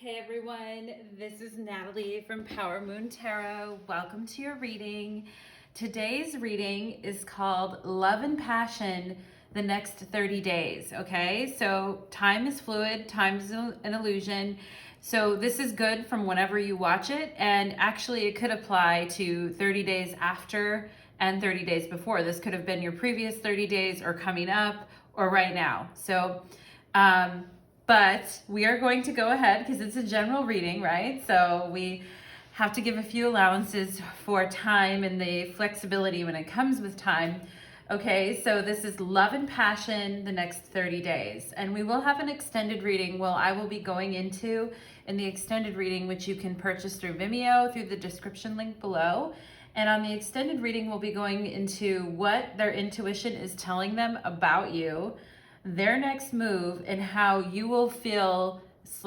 Hey everyone, this is Natalie from Power Moon Tarot. Welcome to your reading. Today's reading is called Love and Passion, the Next 30 Days, okay? So time is fluid, time is an illusion. So this is good from whenever you watch it, and actually it could apply to 30 days after and 30 days before. This could have been your previous 30 days or coming up or right now. But we are going to go ahead because it's a general reading, right? So we have to give a few allowances for time and the flexibility when it comes with time. Okay, so this is Love and Passion, the next 30 days. And we will have an extended reading. I will be going into in the extended reading, which you can purchase through Vimeo through the description link below. And on the extended reading, we'll be going into what their intuition is telling them about you, their next move, and how you will feel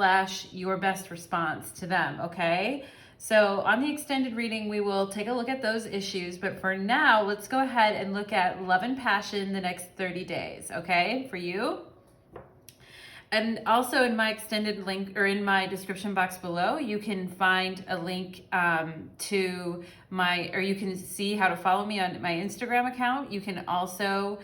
/ your best response to them, okay? So on the extended reading, we will take a look at those issues, but for now, let's go ahead and look at Love and Passion the next 30 days, okay, for you. And also in my extended link, or in my description box below, you can find a link to you can see how to follow me on my Instagram account. You can also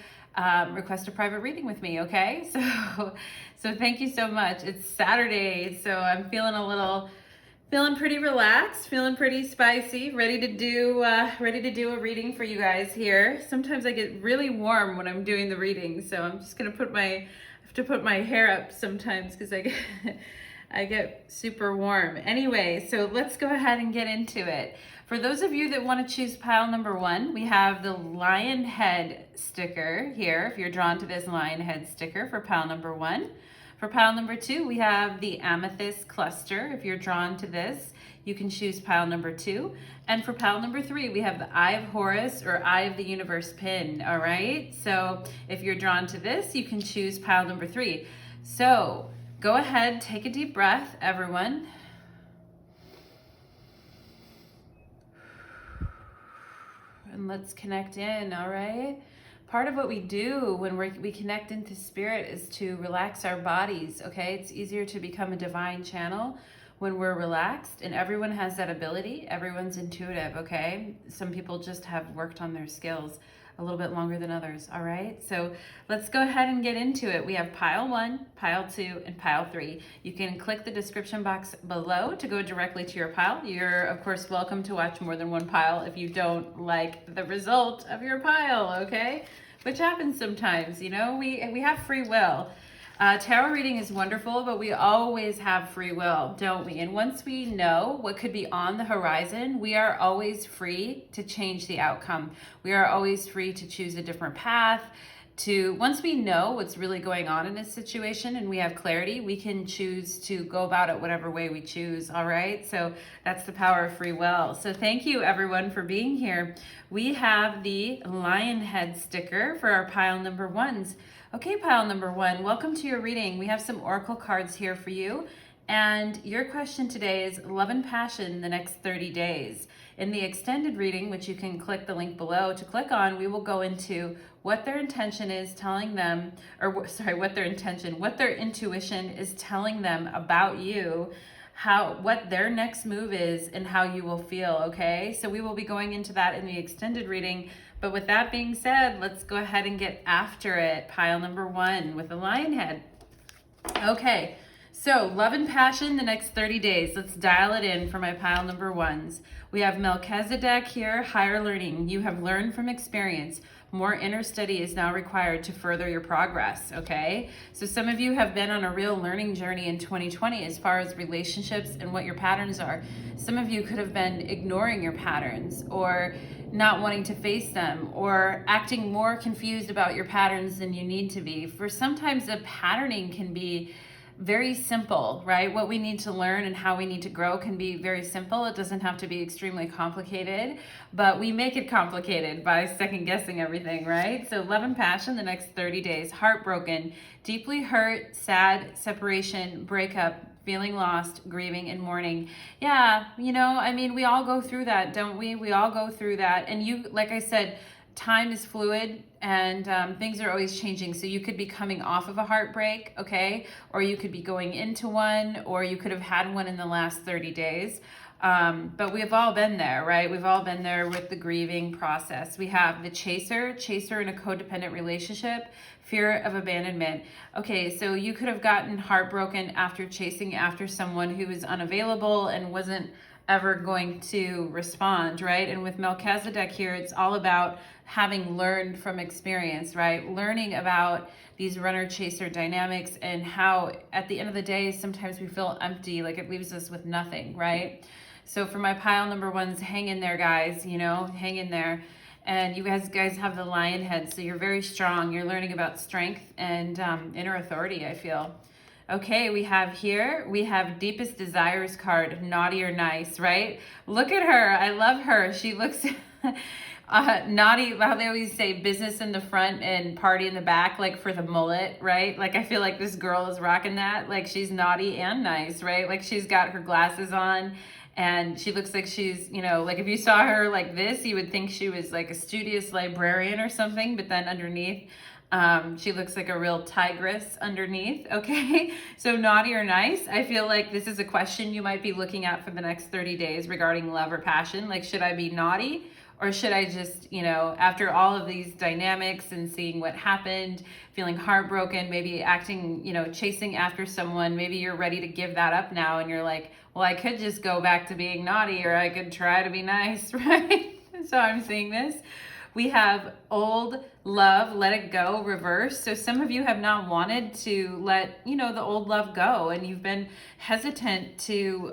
request a private reading with me, okay? So thank you so much. It's Saturday, so I'm feeling pretty relaxed, feeling pretty spicy, ready to do a reading for you guys here. Sometimes I get really warm when I'm doing the reading, so I'm just gonna have to put my hair up sometimes because I get super warm. Anyway, so let's go ahead and get into it. For those of you that want to choose pile number 1, we have the lion head sticker here, if you're drawn to this lion head sticker for pile number 1. For pile number 2, we have the amethyst cluster. If you're drawn to this, you can choose pile number 2. And for pile number 3, we have the Eye of Horus or Eye of the Universe pin, all right? So if you're drawn to this, you can choose pile number 3. So go ahead, take a deep breath, everyone. And let's connect in, all right? Part of what we do when we connect into spirit is to relax our bodies, okay? It's easier to become a divine channel when we're relaxed, and everyone has that ability. Everyone's intuitive, okay? Some people just have worked on their skills a little bit longer than others, all right? So let's go ahead and get into it. We have pile 1, pile 2, and pile 3. You can click the description box below to go directly to your pile. You're, of course, welcome to watch more than one pile if you don't like the result of your pile, okay? Which happens sometimes, you know, we have free will. Tarot reading is wonderful, but we always have free will, don't we? And once we know what could be on the horizon, we are always free to change the outcome. We are always free to choose a different path. Once we know what's really going on in this situation and we have clarity, we can choose to go about it whatever way we choose, all right? So that's the power of free will. So thank you everyone for being here. We have the lion head sticker for our pile number 1s. Okay, pile number 1, welcome to your reading. We have some oracle cards here for you. And your question today is Love and Passion the next 30 days. In the extended reading, which you can click the link below to click on, we will go into what their intention is telling them, what their intuition is telling them about you, what their next move is, and how you will feel, okay? So we will be going into that in the extended reading. But with that being said, let's go ahead and get after it. Pile number 1 with the lion head. Okay. So, Love and Passion the next 30 days. Let's dial it in for my pile number 1s. We have Melchizedek here, higher learning. You have learned from experience. More inner study is now required to further your progress, okay? So some of you have been on a real learning journey in 2020 as far as relationships and what your patterns are. Some of you could have been ignoring your patterns or not wanting to face them or acting more confused about your patterns than you need to be. For sometimes the patterning can be very simple, right? What we need to learn and how we need to grow can be very simple. It doesn't have to be extremely complicated, but we make it complicated by second guessing everything, right? So Love and Passion the next 30 days. Heartbroken, deeply hurt, sad, separation, breakup, feeling lost, grieving, and mourning. Yeah, you know, I mean, we all go through that, don't we? We all go through that. And you, like I said, time is fluid, and things are always changing. So you could be coming off of a heartbreak, okay? Or you could be going into one, or you could have had one in the last 30 days. But we've all been there, right? We've all been there with the grieving process. We have the chaser in a codependent relationship, fear of abandonment. Okay, so you could have gotten heartbroken after chasing after someone who was unavailable and wasn't ever going to respond, right? And with Melchizedek here, it's all about having learned from experience, right? Learning about these runner-chaser dynamics and how at the end of the day, sometimes we feel empty, like it leaves us with nothing, right? So for my pile number ones, hang in there, guys, you know, hang in there. And you guys have the lion head, so you're very strong. You're learning about strength and inner authority, I feel. Okay, we have Deepest Desires card, naughty or nice, right? Look at her. I love her. She looks naughty, how they always say business in the front and party in the back, like for the mullet, right? Like I feel like this girl is rocking that. Like she's naughty and nice, right? Like she's got her glasses on. And she looks like she's, you know, like if you saw her like this, you would think she was like a studious librarian or something. But then underneath, she looks like a real tigress underneath. Okay, so naughty or nice? I feel like this is a question you might be looking at for the next 30 days regarding love or passion. Like, should I be naughty? Or should I just, you know, after all of these dynamics and seeing what happened, feeling heartbroken, maybe acting, you know, chasing after someone, maybe you're ready to give that up now and you're like, well, I could just go back to being naughty or I could try to be nice, right? So I'm seeing this. We have old love, let it go, reverse. So some of you have not wanted to let, you know, the old love go, and you've been hesitant to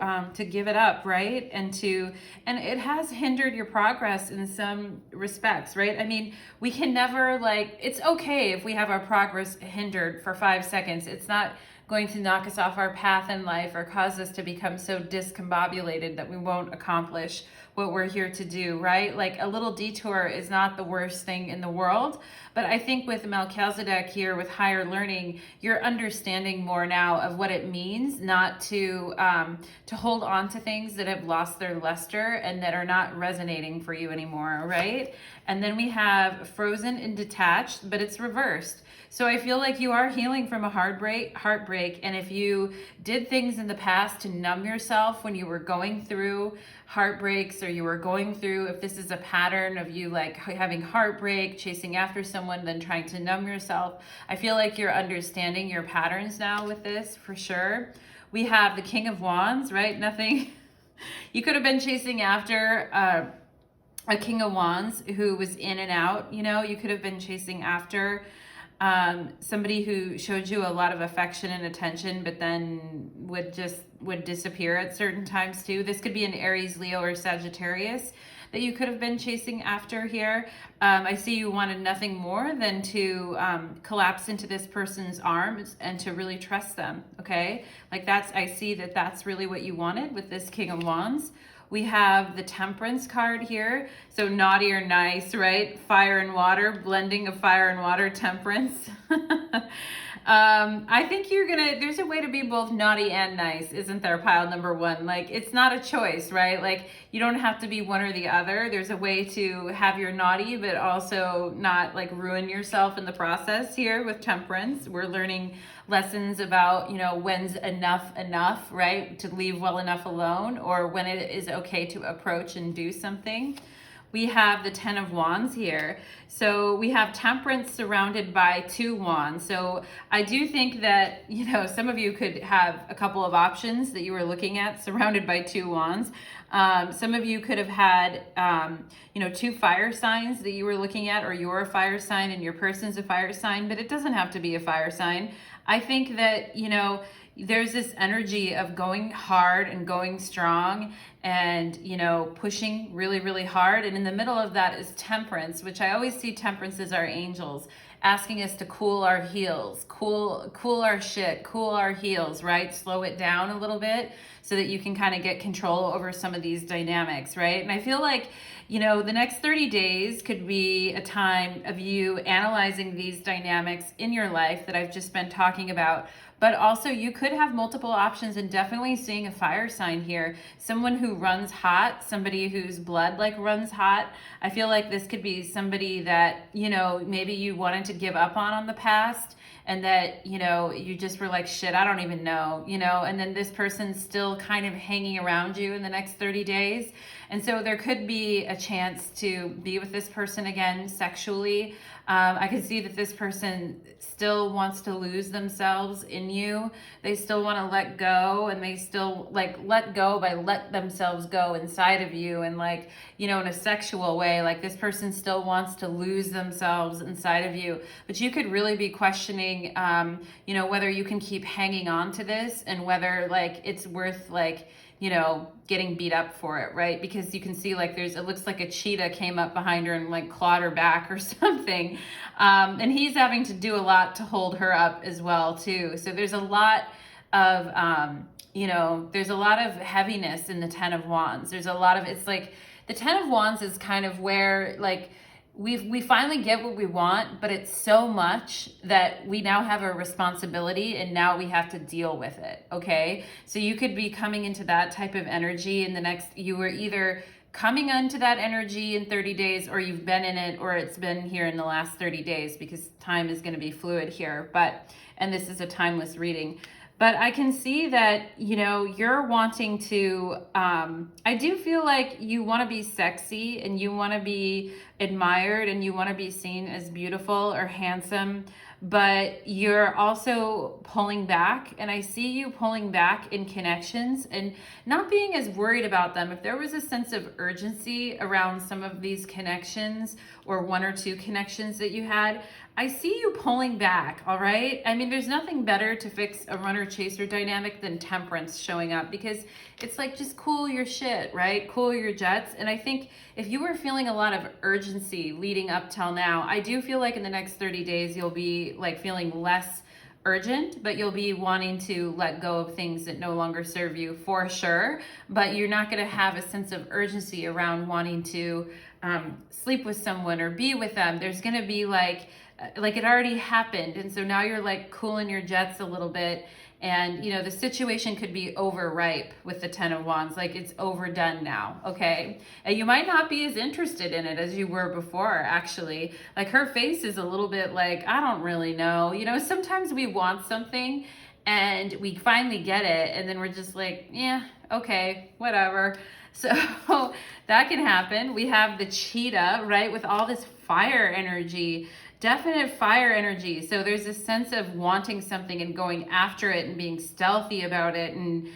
give it up, right? And it has hindered your progress in some respects, right? I mean, we can never it's okay if we have our progress hindered for 5 seconds. It's not going to knock us off our path in life or cause us to become so discombobulated that we won't accomplish what we're here to do, right? Like a little detour is not the worst thing in the world. But I think with Melchizedek here, with higher learning, you're understanding more now of what it means not to hold on to things that have lost their luster and that are not resonating for you anymore, right? And then we have frozen and detached, but it's reversed. So I feel like you are healing from a heartbreak. And if you did things in the past to numb yourself when you were going through heartbreaks, or you were going through, if this is a pattern of you like having heartbreak, chasing after someone, then trying to numb yourself, I feel like you're understanding your patterns now with this for sure. We have the King of Wands, right? Nothing. You could have been chasing after a King of Wands who was in and out, you know, you could have been chasing after somebody who showed you a lot of affection and attention, but then would disappear at certain times too. This could be an Aries, Leo, or Sagittarius that you could have been chasing after here. I see you wanted nothing more than to collapse into this person's arms and to really trust them, okay? Like I see that that's really what you wanted with this King of Wands. We have the Temperance card here. So naughty or nice, right? Fire and water, blending of fire and water, temperance. I think there's a way to be both naughty and nice, isn't there, pile number one? Like, it's not a choice, right? Like, you don't have to be one or the other. There's a way to have your naughty, but also not like ruin yourself in the process here with temperance. We're learning lessons about, you know, when's enough, right? To leave well enough alone, or when it is okay to approach and do something. We have the 10 of Wands here. So we have Temperance surrounded by 2 wands. So I do think that, you know, some of you could have a couple of options that you were looking at surrounded by 2 wands. Some of you could have had, you know, 2 fire signs that you were looking at, or you're a fire sign and your person's a fire sign, but it doesn't have to be a fire sign. I think that, you know, there's this energy of going hard and going strong and, you know, pushing really, really hard. And in the middle of that is Temperance, which I always see Temperance as our angels asking us to cool our heels, cool our shit, cool our heels, right? Slow it down a little bit so that you can kind of get control over some of these dynamics, right? And I feel like, you know, the next 30 days could be a time of you analyzing these dynamics in your life that I've just been talking about, but also you could have multiple options, and definitely seeing a fire sign here. Someone who runs hot, somebody whose blood like runs hot. I feel like this could be somebody that, you know, maybe you wanted to give up on the past, and that, you know, you just were like, shit, I don't even know, you know, and then this person's still kind of hanging around you in the next 30 days. And so there could be a chance to be with this person again sexually. I can see that this person still wants to lose themselves in you. They still want to let go, and they still like let go by let themselves go inside of you. And like, you know, in a sexual way, like this person still wants to lose themselves inside of you. But you could really be questioning, you know, whether you can keep hanging on to this, and whether like it's worth like, you know, getting beat up for it, right? Because you can see like it looks like a cheetah came up behind her and like clawed her back or something. And he's having to do a lot to hold her up as well too. So there's a lot of, you know, there's a lot of heaviness in the Ten of Wands. There's a lot of, it's like the Ten of Wands is kind of where like, we finally get what we want, but it's so much that we now have a responsibility, and now we have to deal with it. Okay. So you could be coming into that type of energy in the next, you were either coming into that energy in 30 days, or you've been in it, or it's been here in the last 30 days, because time is going to be fluid here. But, and this is a timeless reading. But I can see that, you know, you're wanting to, I do feel like you want to be sexy, and you want to be admired, and you want to be seen as beautiful or handsome, but you're also pulling back. And I see you pulling back in connections and not being as worried about them. If there was a sense of urgency around some of these connections, or one or two connections that you had, I see you pulling back, all right? I mean, there's nothing better to fix a runner-chaser dynamic than temperance showing up, because it's like, just cool your shit, right? Cool your jets. And I think if you were feeling a lot of urgency leading up till now, I do feel like in the next 30 days, you'll be like feeling less urgent, but you'll be wanting to let go of things that no longer serve you, for sure. But you're not going to have a sense of urgency around wanting to sleep with someone or be with them. There's going to be like it already happened. And so now you're like cooling your jets a little bit. And, you know, the situation could be overripe with the Ten of Wands. Like, it's overdone now, okay? And you might not be as interested in it as you were before, actually. Like, her face is a little bit like, I don't really know. You know, sometimes we want something and we finally get it, and then we're just like, yeah, okay, whatever. So that can happen. We have the cheetah, right, with all this fire energy. Definite fire energy. So there's a sense of wanting something and going after it and being stealthy about it, and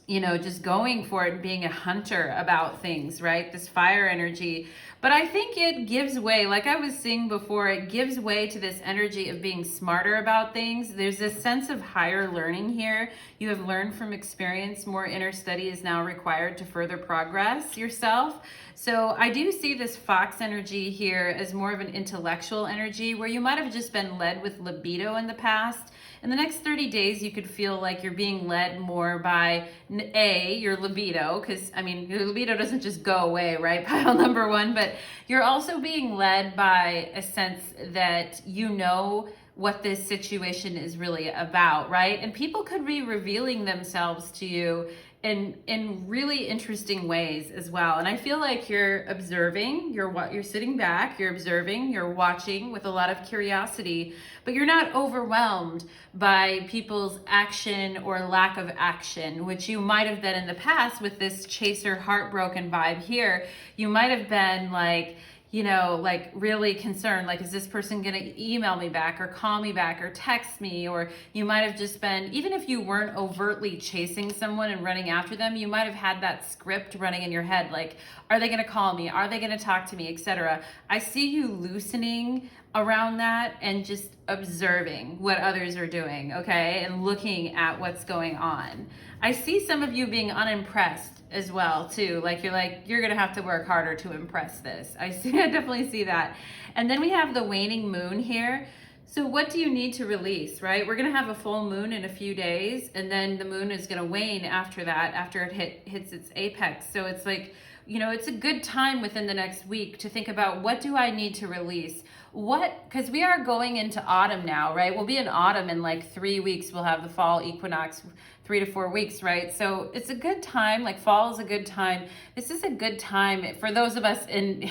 you know, just going for it and being a hunter about things, right? This fire energy. But I think it gives way, like I was saying before, it gives way to this energy of being smarter about things. There's this sense of higher learning here. You have learned from experience. More inner study is now required to further progress yourself. So I do see this fox energy here as more of an intellectual energy, where you might have just been led with libido in the past. In the next 30 days, you could feel like you're being led more by your libido, because I mean, your libido doesn't just go away, right? Pile number one, but you're also being led by a sense that you know what this situation is really about, right? And people could be revealing themselves to you in really interesting ways as well. And I feel like you're observing, you're sitting back, you're observing, you're watching with a lot of curiosity, but you're not overwhelmed by people's action or lack of action, which you might have been in the past with this chaser heartbroken vibe here. You might have been like, you know, like really concerned, like, is this person going to email me back or call me back or text me? Or you might have just been, even if you weren't overtly chasing someone and running after them, you might have had that script running in your head, like, are they going to call me? Are they going to talk to me, etc. I see you loosening around that and just observing what others are doing, okay? And looking at what's going on. I see some of you being unimpressed as well too. Like, you're gonna have to work harder to impress this. I definitely see that. And then we have the waning moon here. So what do you need to release, right? We're gonna have a full moon in a few days, and then the moon is gonna wane after that, after it hits its apex. So it's like, it's a good time within the next week to think about, what do I need to release? Because we are going into autumn now, right? We'll be in autumn in like 3 weeks. We'll have the fall equinox, 3 to 4 weeks, right? So it's a good time. Like fall is a good time. This is a good time for those of us in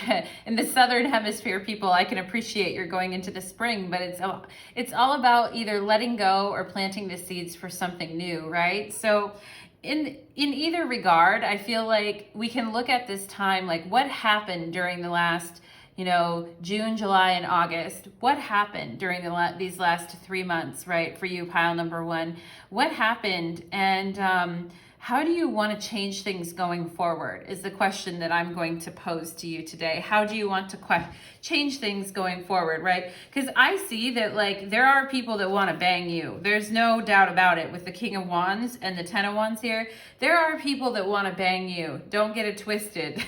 in the southern hemisphere people. I can appreciate you're going into the spring, but it's all about either letting go or planting the seeds for something new, right? So in either regard, I feel like we can look at this time like, what happened during the last June, July, and August. What happened during these last 3 months, right? For you, pile number one, what happened, and how do you want to change things going forward is the question that I'm going to pose to you today. How do you want to change things going forward, right? Because I see that like there are people that want to bang you. There's no doubt about it with the King of Wands and the Ten of Wands here. There are people that want to bang you. Don't get it twisted.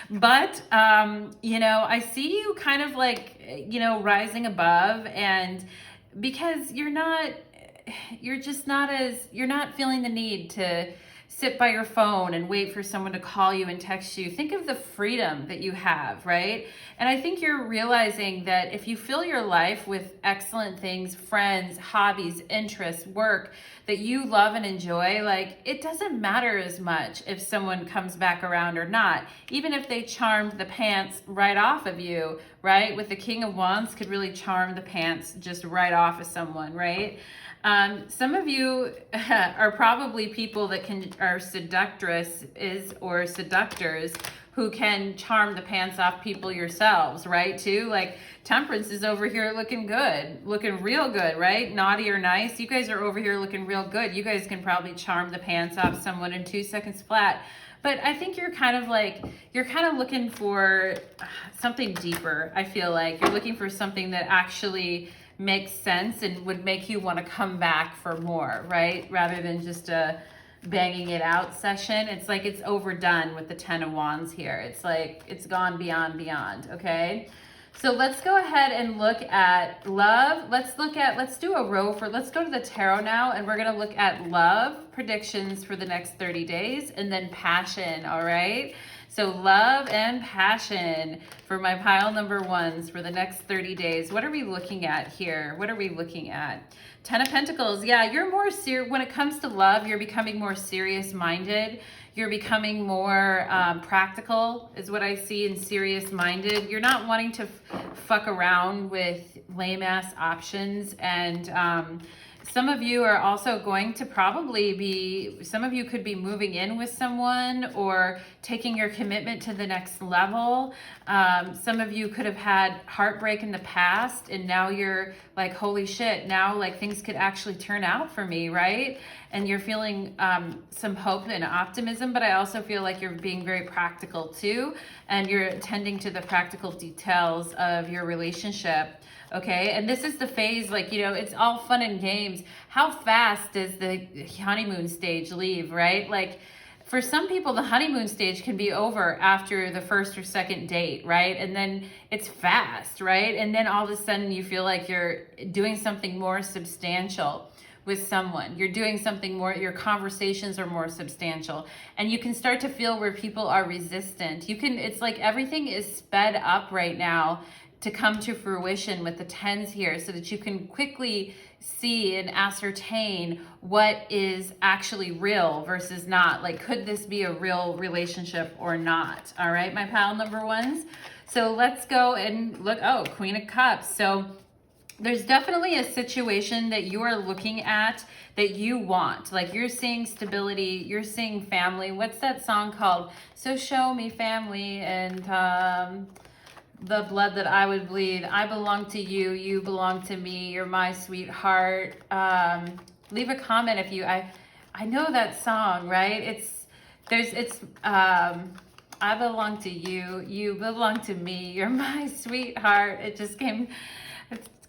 But, I see you kind of like, rising above, and because you're not feeling the need to sit by your phone and wait for someone to call you and text you. Think of the freedom that you have, right? And I think you're realizing that if you fill your life with excellent things, friends, hobbies, interests, work that you love and enjoy, like it doesn't matter as much if someone comes back around or not. Even if they charmed the pants right off of you, right? With the King of Wands could really charm the pants just right off of someone, right? Some of you are probably people that are seductresses or seductors who can charm the pants off people yourselves, right? Too, like Temperance is over here looking good, looking real good, right? Naughty or nice, you guys are over here looking real good. You guys can probably charm the pants off someone in 2 seconds flat. But I think you're kind of looking for something deeper. I feel like you're looking for something that actually makes sense and would make you want to come back for more, right? Rather than just a banging it out session. It's like it's overdone with the Ten of Wands here. It's like it's gone beyond, okay? So let's go ahead and look at love. Let's go to the tarot now, and we're going to look at love predictions for the next 30 days and then passion, all right? So love and passion for my pile number ones for the next 30 days. What are we looking at here? What are we looking at? Ten of Pentacles. Yeah, you're more serious. When it comes to love, you're becoming more serious-minded. You're becoming more practical is what I see, and serious-minded. You're not wanting to fuck around with lame-ass options. And some of you are also going to some of you could be moving in with someone or taking your commitment to the next level. Some of you could have had heartbreak in the past, and now you're like, holy shit, now like things could actually turn out for me, right? And you're feeling some hope and optimism, but I also feel like you're being very practical too, and you're attending to the practical details of your relationship. Okay, and this is the phase, like, it's all fun and games. How fast does the honeymoon stage leave, right? Like, for some people, the honeymoon stage can be over after the first or second date, right? And then it's fast, right? And then all of a sudden you feel like you're doing something more substantial with someone. You're doing something more, your conversations are more substantial. And you can start to feel where people are resistant. It's like everything is sped up right now to come to fruition with the tens here, so that you can quickly see and ascertain what is actually real versus not. Like, could this be a real relationship or not? All right, my pile number ones. So let's go and look. Oh, Queen of Cups. So there's definitely a situation that you are looking at that you want. Like, you're seeing stability, you're seeing family. What's that song called? So show me family, and the blood that I would bleed. I belong to you, you belong to me, you're my sweetheart. Leave a comment if I know that song, right? I belong to you, you belong to me, you're my sweetheart. It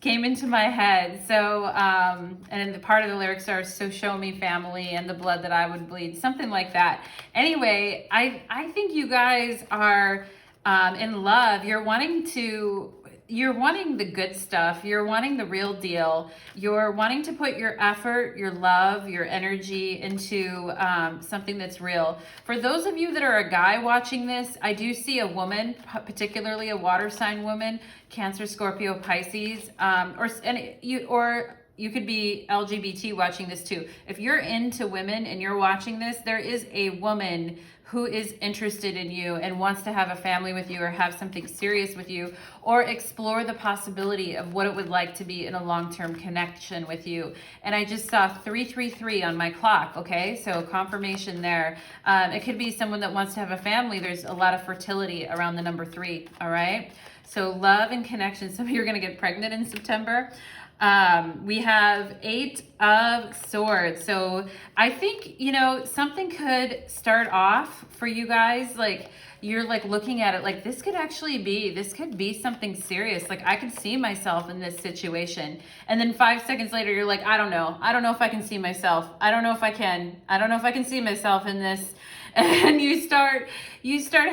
came into my head. So, and the part of the lyrics are, so show me family and the blood that I would bleed, something like that. Anyway, I think you guys are in love. You're wanting to you're wanting the good stuff. You're wanting the real deal. You're wanting to put your effort, your love, your energy into something that's real. For those of you that are a guy watching this, I do see a woman, particularly a water sign woman, Cancer, Scorpio, Pisces, or you could be LGBT watching this too. If you're into women and you're watching this, there is a woman who is interested in you and wants to have a family with you or have something serious with you or explore the possibility of what it would like to be in a long-term connection with you. And I just saw 333 on my clock, okay? So confirmation there. It could be someone that wants to have a family. There's a lot of fertility around the number 3, all right? So love and connection. Some of you are gonna get pregnant in September. We have 8 of Swords. So I think, you know, something could start off for you guys. Like you're like looking at it like this could be something serious. Like I could see myself in this situation. And then 5 seconds later, you're like, I don't know if I can see myself. I don't know if I can see myself in this. And you start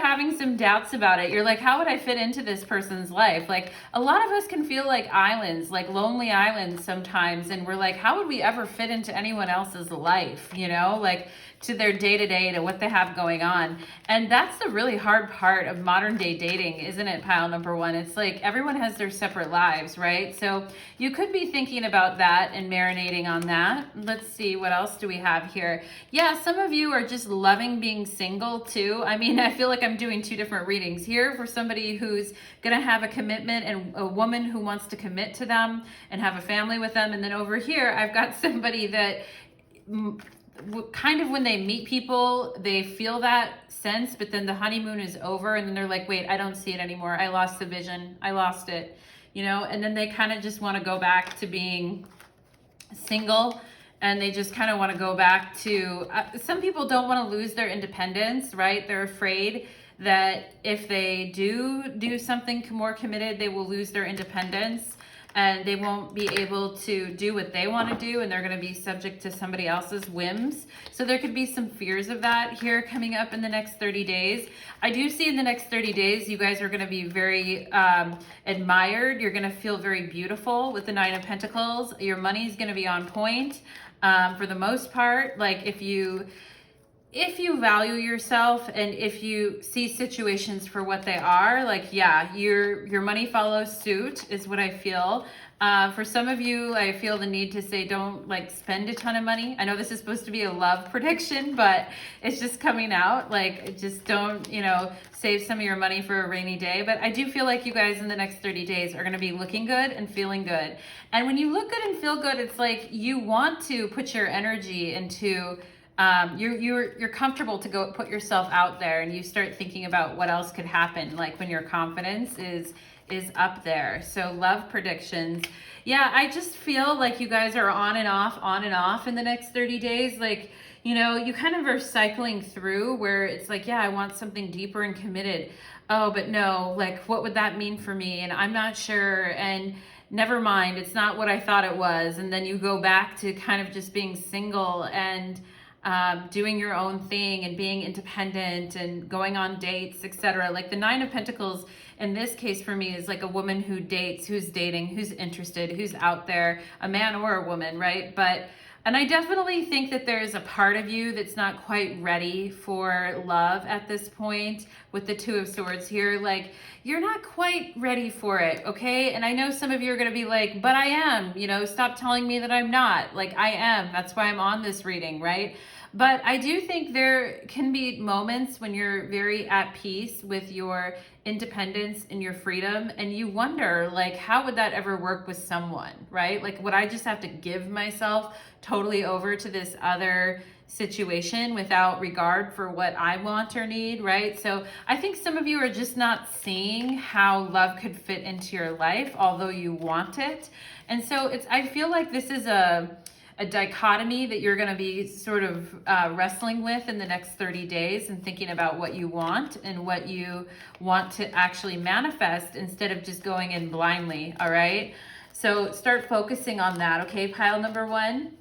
having some doubts about it. You're like, how would I fit into this person's life? Like a lot of us can feel like islands, like lonely islands sometimes. And we're like, how would we ever fit into anyone else's life? You know, like to their day-to-day, to what they have going on. And that's the really hard part of modern day dating, isn't it, pile number 1? It's like everyone has their separate lives, right? So you could be thinking about that and marinating on that. Let's see, what else do we have here? Yeah, some of you are just loving being single too. I mean, I feel like I'm doing 2 different readings here for somebody who's gonna have a commitment and a woman who wants to commit to them and have a family with them. And then over here, I've got somebody that kind of when they meet people, they feel that sense, but then the honeymoon is over and then they're like, wait, I don't see it anymore. I lost the vision. I lost it, you know, and then they kind of just want to go back to being single. And they just kind of want to go back to, some people don't want to lose their independence, right? They're afraid that if they do something more committed, they will lose their independence and they won't be able to do what they want to do, and they're going to be subject to somebody else's whims. So there could be some fears of that here coming up in the next 30 days. I do see in the next 30 days, you guys are going to be very admired. You're going to feel very beautiful with the 9 of Pentacles. Your money's going to be on point for the most part. Like if you value yourself and if you see situations for what they are, like, yeah, your money follows suit is what I feel. For some of you, I feel the need to say, don't like spend a ton of money. I know this is supposed to be a love prediction, but it's just coming out. Like, just don't, you know, save some of your money for a rainy day. But I do feel like you guys in the next 30 days are going to be looking good and feeling good. And when you look good and feel good, it's like you want to put your energy into you're comfortable to go put yourself out there, and you start thinking about what else could happen, like when your confidence is up there. So love predictions. Yeah, I just feel like you guys are on and off in the next 30 days. Like, you know, you kind of are cycling through where it's like, yeah, I want something deeper and committed. Oh, but no, like what would that mean for me? And I'm not sure. And never mind, it's not what I thought it was. And then you go back to kind of just being single and doing your own thing and being independent and going on dates, etc. Like the 9 of Pentacles in this case for me is like a woman who dates, who's dating, who's interested, who's out there, a man or a woman, right? And I definitely think that there's a part of you that's not quite ready for love at this point with the 2 of Swords here. Like, you're not quite ready for it, okay? And I know some of you are going to be like, but I am, you know, stop telling me that I'm not. Like, I am. That's why I'm on this reading, right? But I do think there can be moments when you're very at peace with your independence and your freedom, and you wonder, like, how would that ever work with someone, right? Like, would I just have to give myself totally over to this other situation without regard for what I want or need, right? So I think some of you are just not seeing how love could fit into your life, although you want it. And so I feel like this is a dichotomy that you're going to be sort of wrestling with in the next 30 days and thinking about what you want and what you want to actually manifest instead of just going in blindly, all right? So start focusing on that, okay, pile number 1?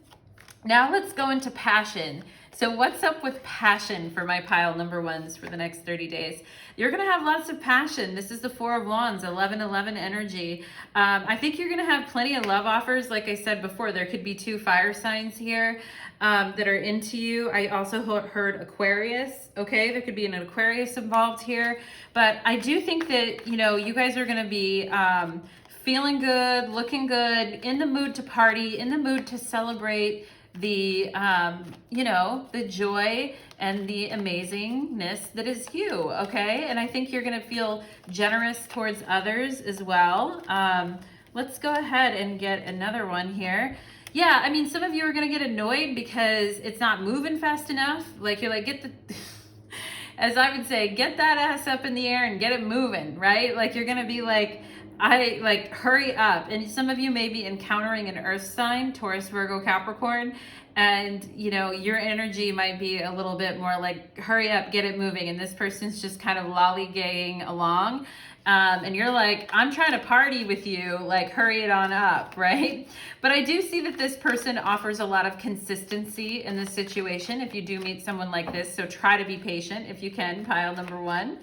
Now let's go into passion. So what's up with passion for my pile number ones for the next 30 days? You're going to have lots of passion. This is the Four of Wands, 11-11 energy. I think you're going to have plenty of love offers. Like I said before, there could be 2 fire signs here that are into you. I also heard Aquarius. Okay, there could be an Aquarius involved here. But I do think that, you know, you guys are going to be feeling good, looking good, in the mood to party, in the mood to celebrate the you know, the joy and the amazingness that is you. Okay, and I think you're gonna feel generous towards others as well. Let's go ahead and get another one here. Yeah, I mean, some of you are gonna get annoyed because it's not moving fast enough. Like, you're like, get the as I would say, get that ass up in the air and get it moving, right? Like, you're gonna be like, hurry up. And some of you may be encountering an earth sign, Taurus, Virgo, Capricorn, and you know, your energy might be a little bit more like, hurry up, get it moving. And this person's just kind of lollygagging along. And you're like, I'm trying to party with you, like, hurry it on up, right? But I do see that this person offers a lot of consistency in this situation if you do meet someone like this. So try to be patient if you can, pile number one.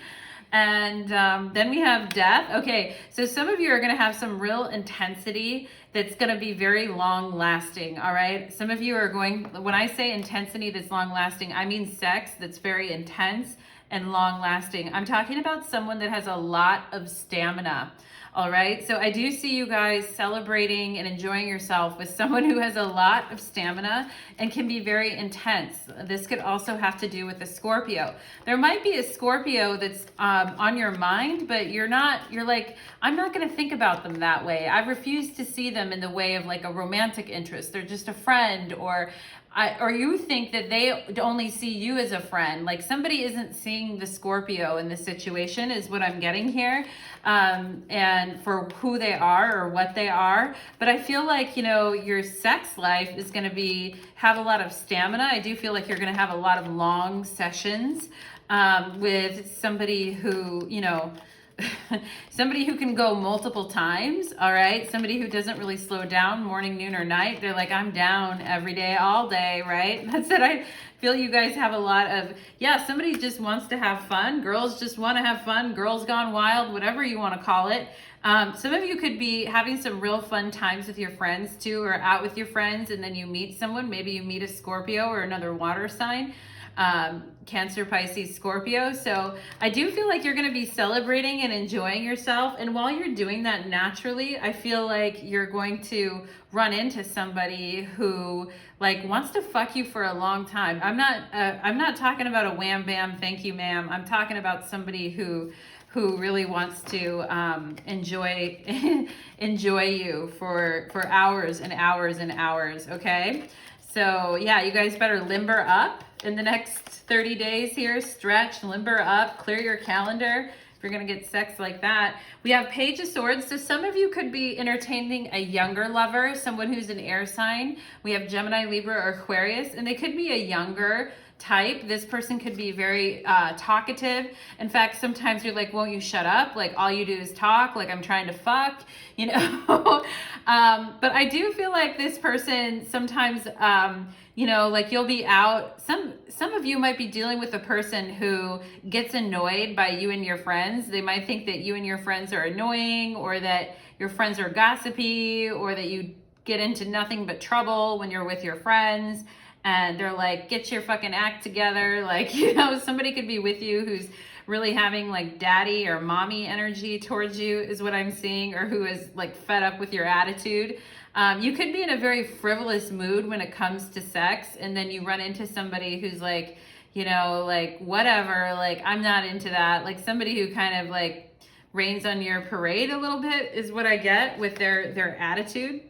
And then we have death. Okay, so some of you are going to have some real intensity that's going to be very long lasting, all right? Some of you are going, when I say intensity that's long lasting, I mean sex that's very intense and long lasting. I'm talking about someone that has a lot of stamina. All right, so I do see you guys celebrating and enjoying yourself with someone who has a lot of stamina and can be very intense. This could also have to do with a Scorpio. There might be a Scorpio that's on your mind, but you're like, I'm not going to think about them that way. I refuse to see them in the way of like a romantic interest. They're just a friend, or you think that they only see you as a friend. Like, somebody isn't seeing the Scorpio in this situation is what I'm getting here, and for who they are or what they are. But I feel like, you know, your sex life is going to have a lot of stamina. I do feel like you're going to have a lot of long sessions with somebody who, you know, somebody who can go multiple times, all right? Somebody who doesn't really slow down morning, noon, or night. They're like, I'm down every day, all day, right? That's it. I feel you guys have a lot of, yeah, somebody just wants to have fun. Girls just want to have fun. Girls gone wild, whatever you want to call it. Some of you could be having some real fun times with your friends too, or out with your friends, and then you meet someone. Maybe you meet a Scorpio or another water sign. Cancer, Pisces, Scorpio. So I do feel like you're going to be celebrating and enjoying yourself. And while you're doing that naturally, I feel like you're going to run into somebody who like wants to fuck you for a long time. I'm not talking about a wham bam, thank you ma'am. I'm talking about somebody who really wants to enjoy you for hours and hours and hours. Okay, so yeah, you guys better limber up in the next 30 days here. Stretch, limber up, clear your calendar if you're gonna get sex like that. We have Page of Swords. So some of you could be entertaining a younger lover, someone who's an air sign. We have Gemini, Libra, or Aquarius, and they could be a younger type. This person could be very talkative. In fact, sometimes you're like, won't you shut up? Like, all you do is talk, like I'm trying to fuck, you know? But I do feel like this person sometimes, you know, like you'll be out. Some of you might be dealing with a person who gets annoyed by you and your friends. They might think that you and your friends are annoying, or that your friends are gossipy, or that you get into nothing but trouble when you're with your friends. And they're like, get your fucking act together. Like, you know, somebody could be with you who's really having like daddy or mommy energy towards you is what I'm seeing, or who is like fed up with your attitude. You could be in a very frivolous mood when it comes to sex, and then you run into somebody who's like, you know, like whatever, like I'm not into that. Like somebody who kind of like rains on your parade a little bit is what I get with their attitude.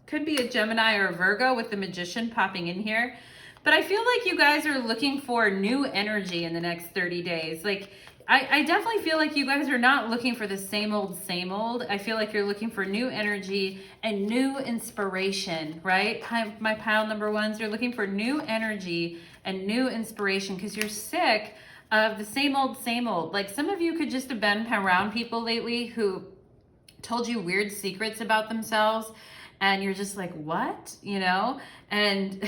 Could be a Gemini or a Virgo with the Magician popping in here. But I feel like you guys are looking for new energy in the next 30 days. Like, I definitely feel like you guys are not looking for the same old, same old. I feel like you're looking for new energy and new inspiration, right? My pile number ones, you're looking for new energy and new inspiration because you're sick of the same old, same old. Like, some of you could just have been around people lately who told you weird secrets about themselves, and you're just like, what? You know? And,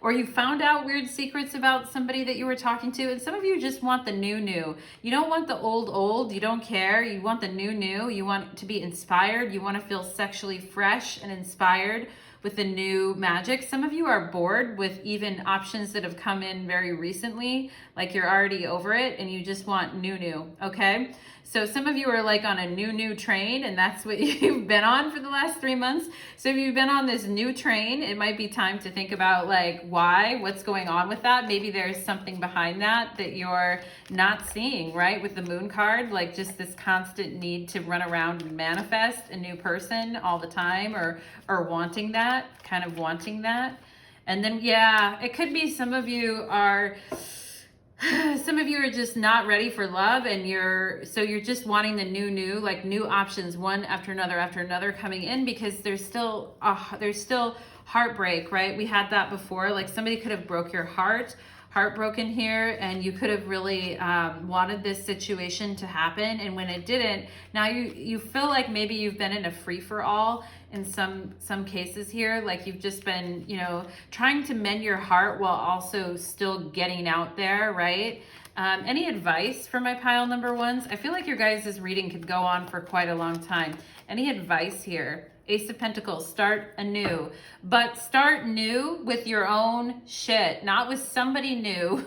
or you found out weird secrets about somebody that you were talking to. And some of you just want the new. You don't want the old. You don't care. You want the new. You want to be inspired. You want to feel sexually fresh and inspired with the new magic. Some of you are bored with even options that have come in very recently, like you're already over it and you just want new, okay? So some of you are like on a new train, and that's what you've been on for the last 3 months. So if you've been on this new train, it might be time to think about like what's going on with that. Maybe there's something behind that you're not seeing, right? With the moon card, like just this constant need to run around and manifest a new person all the time, or wanting that. And then, yeah, it could be some of you are just not ready for love, and you're just wanting the new, like new options, one after another coming in, because there's still heartbreak, right? We had that before. Like somebody could have broke your heartbroken here, and you could have really wanted this situation to happen, and when it didn't, now you feel like maybe you've been in a free-for-all in some cases here. Like you've just been, trying to mend your heart while also still getting out there, right? Any advice for my pile number ones? I feel like your guys' reading could go on for quite a long time. Any advice here? Ace of Pentacles, start anew. But start new with your own shit, not with somebody new.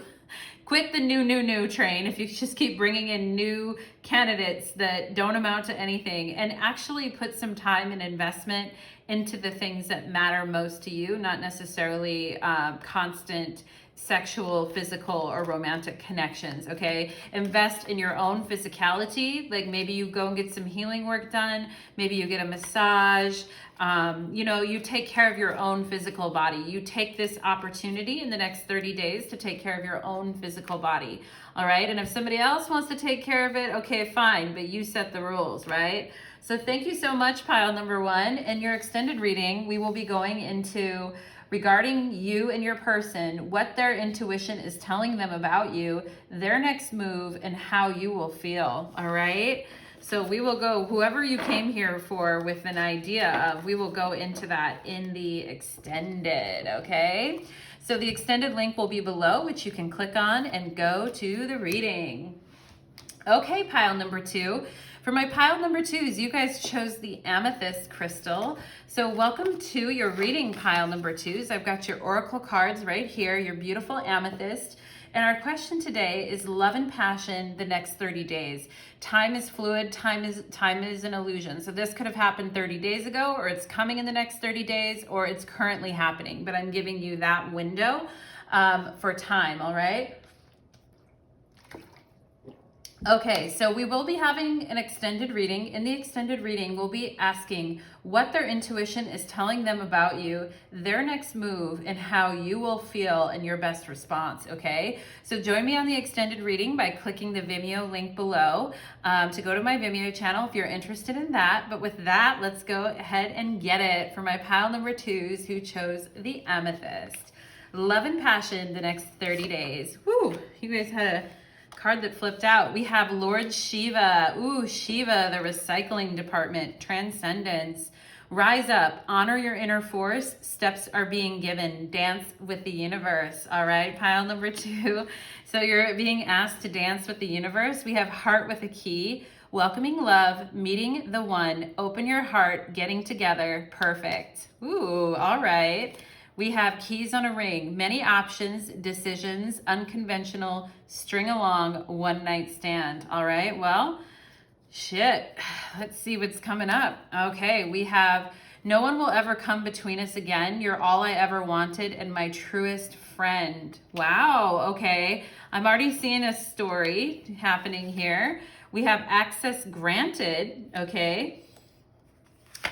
Quit the new train if you just keep bringing in new candidates that don't amount to anything, and actually put some time and investment into the things that matter most to you, not necessarily constant sexual, physical, or romantic connections, okay? Invest in your own physicality. Like maybe you go and get some healing work done. Maybe you get a massage. You take care of your own physical body. You take this opportunity in the next 30 days to take care of your own physical body, all right? And if somebody else wants to take care of it, okay, fine, but you set the rules, right? So thank you so much, pile number one. In your extended reading, we will be going into regarding you and your person, what their intuition is telling them about you, their next move, and how you will feel, all right? So we will go, whoever you came here for with an idea of, we will go into that in the extended, okay? So the extended link will be below, which you can click on and go to the reading. Okay, pile number two. For my pile number twos, you guys chose the Amethyst crystal. So welcome to your reading, pile number twos. I've got your oracle cards right here, your beautiful amethyst. And our question today is love and passion the next 30 days. Time is fluid, time is an illusion. So this could have happened 30 days ago, or it's coming in the next 30 days, or it's currently happening. But I'm giving you that window for time, all right? Okay, so we will be having an extended reading. In the extended reading, we'll be asking what their intuition is telling them about you, their next move, and how you will feel in your best response, okay? So join me on the extended reading by clicking the Vimeo link below to go to my Vimeo channel if you're interested in that. But with that, let's go ahead and get it for my pile number twos who chose the Amethyst. Love and passion the next 30 days. Woo, you guys had a card that flipped out. We have Lord Shiva. Ooh, Shiva, the recycling department. Transcendence. Rise up. Honor your inner force. Steps are being given. Dance with the universe. All right, pile number two. So you're being asked to dance with the universe. We have heart with a key. Welcoming love. Meeting the one. Open your heart. Getting together. Perfect. Ooh, all right. We have keys on a ring, many options, decisions, unconventional, string along, one night stand. All right, well, shit. Let's see what's coming up. Okay, we have no one will ever come between us again. You're all I ever wanted and my truest friend. Wow, okay. I'm already seeing a story happening here. We have access granted, okay.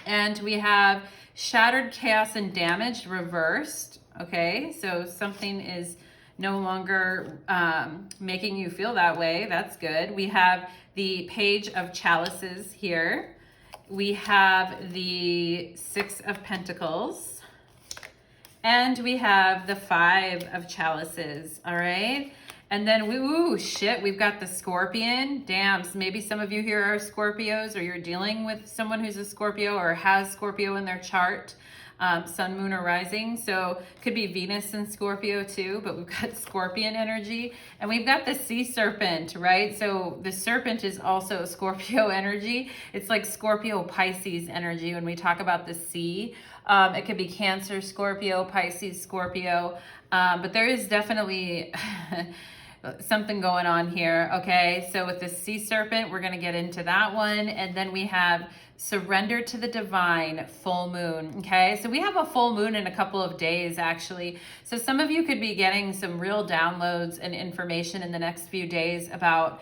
And we have shattered, chaos, and damage reversed. Okay, so something is no longer making you feel that way. That's good. We have the Page of Chalices here. We have the Six of Pentacles. And we have the 5 of chalices, all right? And then we've got the Scorpion. Damn, so maybe some of you here are Scorpios, or you're dealing with someone who's a Scorpio or has Scorpio in their chart, sun, moon, or rising. So could be Venus and Scorpio too, but we've got Scorpion energy. And we've got the Sea Serpent, right? So the serpent is also Scorpio energy. It's like Scorpio Pisces energy when we talk about the sea. It could be Cancer, Scorpio, Pisces, Scorpio. But there is definitely something going on here, okay? So with the Sea Serpent, we're going to get into that one. And then we have Surrender to the Divine, full moon, okay? So we have a full moon in a couple of days, actually. So some of you could be getting some real downloads and information in the next few days about,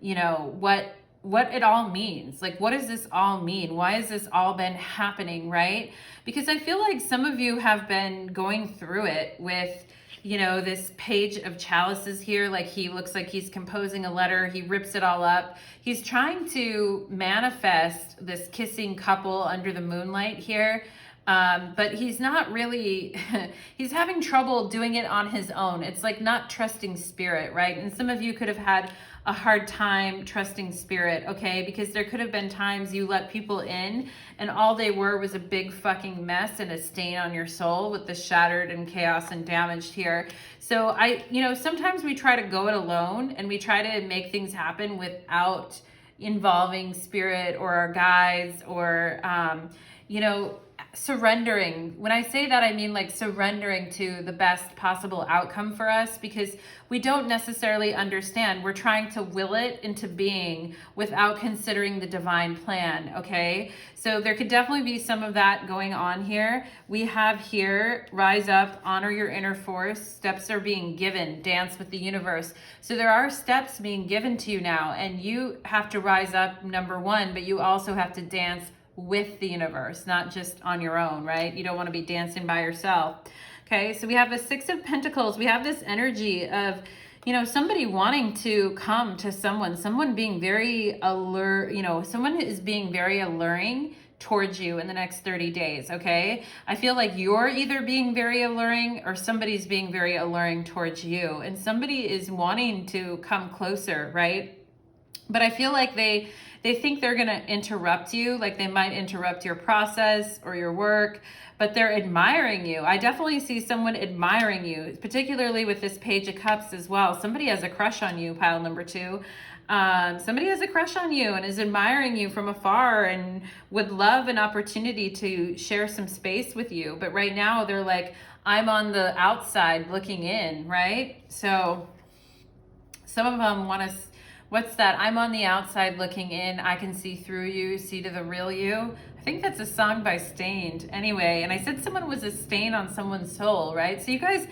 you know, what it all means. Like, what does this all mean? Why has this all been happening, right? Because I feel like some of you have been going through it with, you know, this page of chalices here. Like, he looks like he's composing a letter. He rips it all up. He's trying to manifest this kissing couple under the moonlight here. But he's not really, he's having trouble doing it on his own. It's like not trusting spirit, right? And some of you could have had a hard time trusting spirit, okay? Because there could have been times you let people in and all they were was a big fucking mess and a stain on your soul with the shattered and chaos and damaged here. So you know, sometimes we try to go it alone and we try to make things happen without involving spirit or our guides or, you know, surrendering. When I say that, I mean like surrendering to the best possible outcome for us, because we don't necessarily understand. We're trying to will it into being without considering the divine plan, okay? So there could definitely be some of that going on here. We have here, rise up, honor your inner force. Steps are being given, dance with the universe. So there are steps being given to you now, and you have to rise up, number one, but you also have to dance with the universe, not just on your own, right? You don't want to be dancing by yourself. Okay, so we have the 6 of Pentacles. We have this energy of, you know, somebody wanting to come to someone being very alert, you know, someone is being very alluring towards you in the next 30 days, okay? I feel like you're either being very alluring or somebody's being very alluring towards you, and somebody is wanting to come closer, right? But I feel like they think they're going to interrupt you, like they might interrupt your process or your work, but they're admiring you. I definitely see someone admiring you, particularly with this Page of Cups as well. Somebody has a crush on you, pile number 2. Somebody has a crush on you and is admiring you from afar and would love an opportunity to share some space with you. But right now they're like, I'm on the outside looking in, right? So some of them want to... What's that? I'm on the outside looking in. I can see through you, see to the real you. I think that's a song by Stained. Anyway, and I said someone was a stain on someone's soul, right? So you guys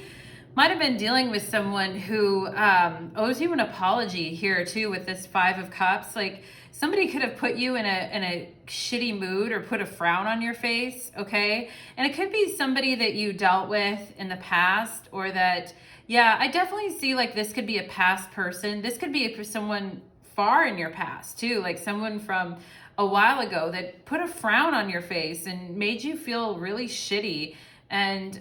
might have been dealing with someone who owes you an apology here too with this 5 of Cups. Like somebody could have put you in a shitty mood or put a frown on your face, okay? And it could be somebody that you dealt with in the past, or that... Yeah, I definitely see like this could be a past person. This could be for someone far in your past too, like someone from a while ago that put a frown on your face and made you feel really shitty. And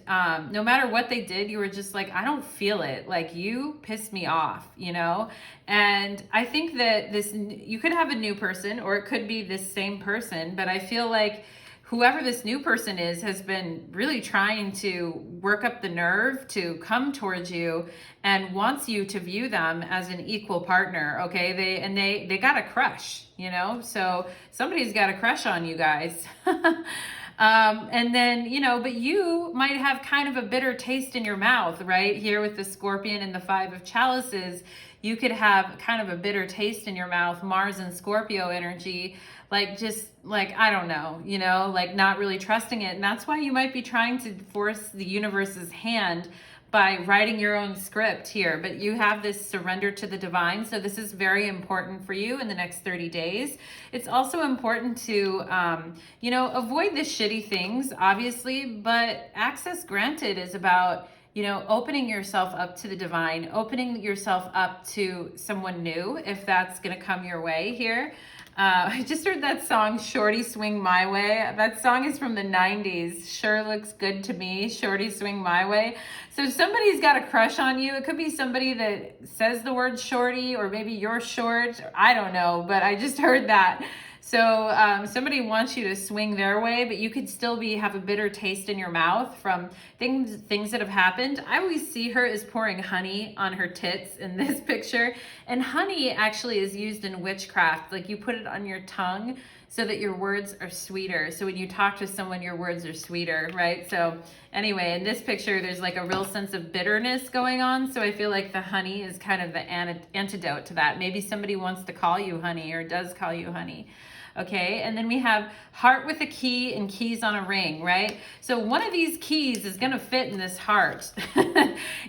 no matter what they did, you were just like, I don't feel it. Like, you pissed me off, you know? And I think that you could have a new person, or it could be this same person, but I feel like whoever this new person is has been really trying to work up the nerve to come towards you and wants you to view them as an equal partner, okay? They got a crush, you know? So somebody's got a crush on you guys. And then, you know, but you might have kind of a bitter taste in your mouth, right? Here with the Scorpion and the 5 of Chalices, you could have kind of a bitter taste in your mouth, Mars and Scorpio energy, like just like, I don't know, you know, like not really trusting it. And that's why you might be trying to force the universe's hand by writing your own script here. But you have this surrender to the divine. So this is very important for you in the next 30 days. It's also important to, you know, avoid the shitty things, obviously, but access granted is about, you know, opening yourself up to the divine, opening yourself up to someone new, if that's going to come your way here. I just heard that song, Shorty Swing My Way. That song is from the 90s. Sure looks good to me, Shorty Swing My Way. So somebody's got a crush on you. It could be somebody that says the word shorty, or maybe you're short. I don't know, but I just heard that. So somebody wants you to swing their way, but you could still have a bitter taste in your mouth from things that have happened. I always see her as pouring honey on her tits in this picture. And honey actually is used in witchcraft. Like, you put it on your tongue so that your words are sweeter. So when you talk to someone, your words are sweeter, right? So anyway, in this picture, there's like a real sense of bitterness going on. So I feel like the honey is kind of the antidote to that. Maybe somebody wants to call you honey, or does call you honey. Okay, and then we have heart with a key and keys on a ring, right? So one of these keys is going to fit in this heart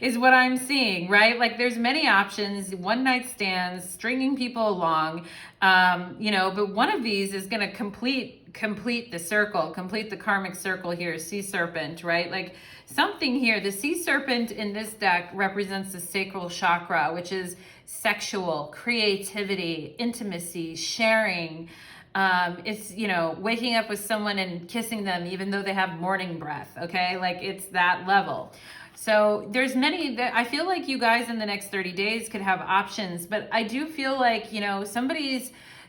is what I'm seeing, right? Like, there's many options, one night stands, stringing people along, but one of these is going to complete the circle, complete the karmic circle here, sea serpent, right? Like, something here, the sea serpent in this deck represents the sacral chakra, which is sexual, creativity, intimacy, sharing. It's, waking up with someone and kissing them even though they have morning breath, okay? Like, it's that level. So there's many that I feel like you guys in the next 30 days could have options, but I do feel like,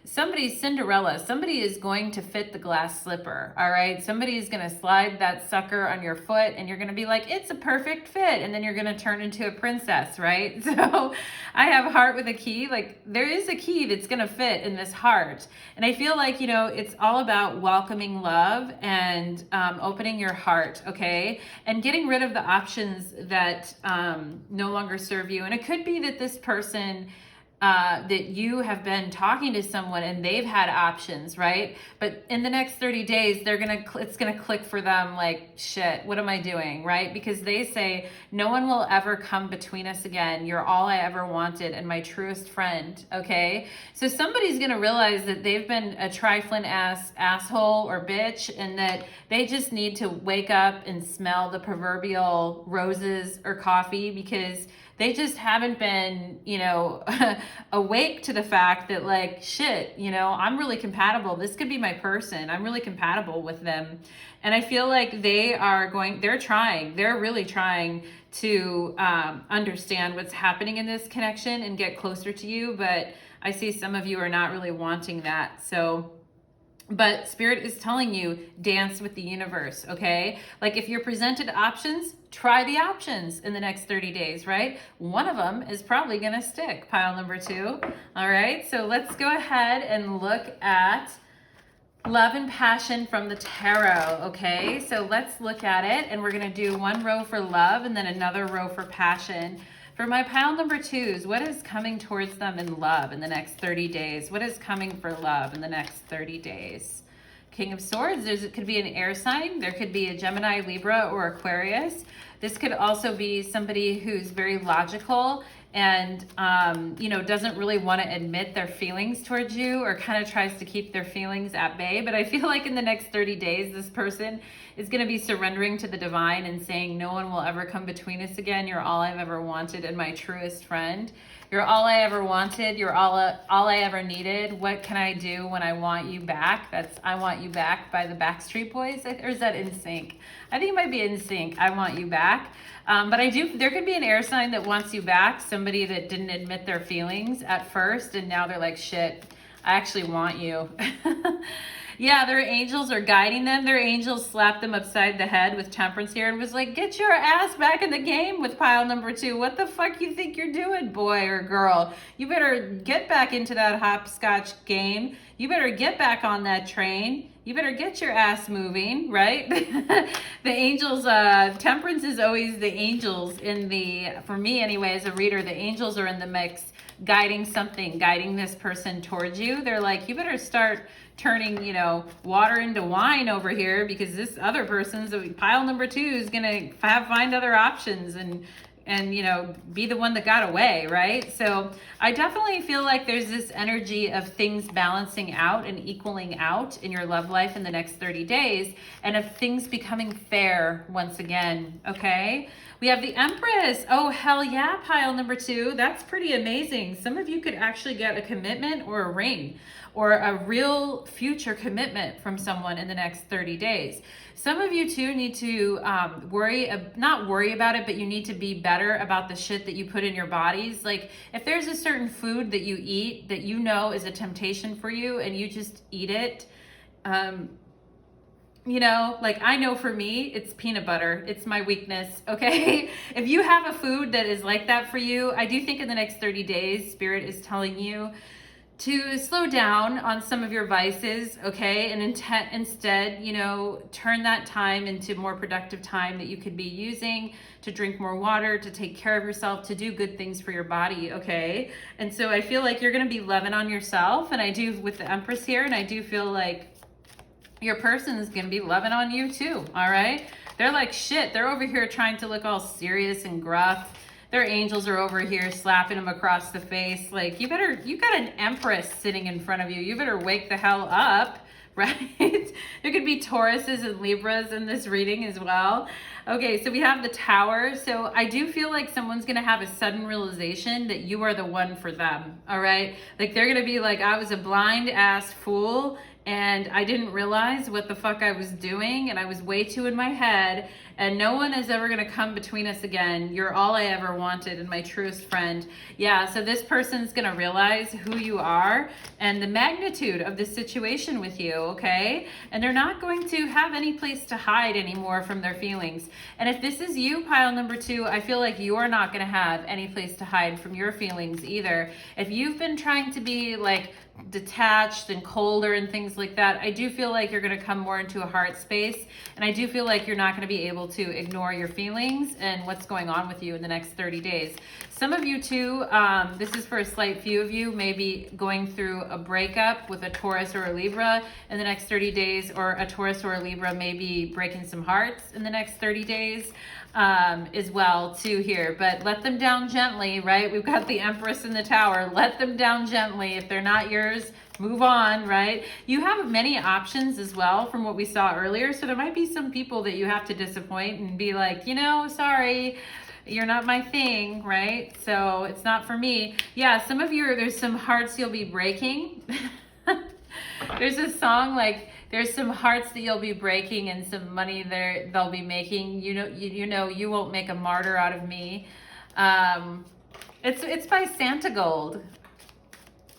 somebody's Cinderella. Somebody is going to fit the glass slipper, all right? Somebody is going to slide that sucker on your foot, and you're going to be like, it's a perfect fit, and then you're going to turn into a princess, right? So I have heart with a key. Like, there is a key that's going to fit in this heart. And I feel like, it's all about welcoming love and opening your heart, okay? And getting rid of the options that no longer serve you. And it could be that this person that you have been talking to someone and they've had options, right? But in the next 30 days, it's gonna click for them, like, shit, what am I doing, right? Because they say, no one will ever come between us again. You're all I ever wanted and my truest friend, okay? So somebody's gonna realize that they've been a trifling asshole or bitch, and that they just need to wake up and smell the proverbial roses or coffee, because they just haven't been, awake to the fact that, like, shit, I'm really compatible. This could be my person. I'm really compatible with them. And I feel like they're really trying to understand what's happening in this connection and get closer to you. But I see some of you are not really wanting that. But Spirit is telling you, dance with the universe, okay? Like, if you're presented options, try the options in the next 30 days, right? One of them is probably going to stick, pile number 2. All right, so let's go ahead and look at love and passion from the tarot, okay? So let's look at it, and we're going to do one row for love and then another row for passion. For my pile number 2s, what is coming towards them in love in the next 30 days? What is coming for love in the next 30 days? King of Swords, it could be an air sign. There could be a Gemini, Libra, or Aquarius. This could also be somebody who's very logical and, doesn't really want to admit their feelings towards you, or kind of tries to keep their feelings at bay. But I feel like in the next 30 days, this person is going to be surrendering to the divine and saying, no one will ever come between us again. You're all I've ever wanted and my truest friend. You're all I ever wanted. You're all I ever needed. What can I do when I want you back? That's I Want You Back by the Backstreet Boys. Or is that NSYNC? I think it might be NSYNC. I Want You Back. But there could be an air sign that wants you back. Somebody that didn't admit their feelings at first, and now they're like, shit, I actually want you. Yeah, their angels are guiding them. Their angels slapped them upside the head with Temperance here and was like, get your ass back in the game with pile number 2. What the fuck you think you're doing, boy or girl? You better get back into that hopscotch game. You better get back on that train. You better get your ass moving, right? The angels, Temperance is always the angels for me anyway, as a reader, the angels are in the mix, guiding this person towards you. They're like, you better start turning, water into wine over here, because this other person's pile number 2 is going to find other options and be the one that got away, right? So I definitely feel like there's this energy of things balancing out and equaling out in your love life in the next 30 days, and of things becoming fair once again, okay? We have the Empress. Oh, hell yeah, pile number 2. That's pretty amazing. Some of you could actually get a commitment or a ring or a real future commitment from someone in the next 30 days. Some of you too need to not worry about it, but you need to be better about the shit that you put in your bodies. Like if there's a certain food that you eat that you know is a temptation for you and you just eat it, you know, like I know for me, it's peanut butter. It's my weakness, okay? If you have a food that is like that for you, I do think in the next 30 days, Spirit is telling you to slow down on some of your vices, okay? And instead, you know, turn that time into more productive time that you could be using to drink more water, to take care of yourself, to do good things for your body, okay? And so I feel like you're gonna be loving on yourself, and I do with the Empress here, and I do feel like your person is gonna be loving on you too, all right? They're like, shit, they're over here trying to look all serious and gruff. Their angels are over here slapping them across the face. Like, you got an Empress sitting in front of you. You better wake the hell up, right? There could be Tauruses and Libras in this reading as well. Okay, so we have the Tower. So I do feel like someone's gonna have a sudden realization that you are the one for them, all right? Like they're gonna be like, I was a blind ass fool and I didn't realize what the fuck I was doing, and I was way too in my head, and no one is ever gonna come between us again. You're all I ever wanted and my truest friend. Yeah, so this person's gonna realize who you are and the magnitude of this situation with you, okay? And they're not going to have any place to hide anymore from their feelings. And if this is you, pile number 2, I feel like you're not gonna have any place to hide from your feelings either. If you've been trying to be like detached and colder and things like that, I do feel like you're going to come more into a heart space, and I do feel like you're not going to be able to ignore your feelings and what's going on with you in the next 30 days. Some of you too, this is for a slight few of you, maybe going through a breakup with a Taurus or a Libra in the next 30 days, or a Taurus or a Libra maybe breaking some hearts in the next 30 days. As well too here, but let them down gently, right? We've got the Empress in the Tower. Let them down gently. If they're not yours, move on, right? You have many options as well from what we saw earlier, so there might be some people that you have to disappoint and be like, you know, sorry, you're not my thing, right? So it's not for me. Yeah, some of you, there's some hearts you'll be breaking. There's a song like, there's some hearts that you'll be breaking and some money they'll be making. You know, you won't make a martyr out of me. It's by Santa Gold.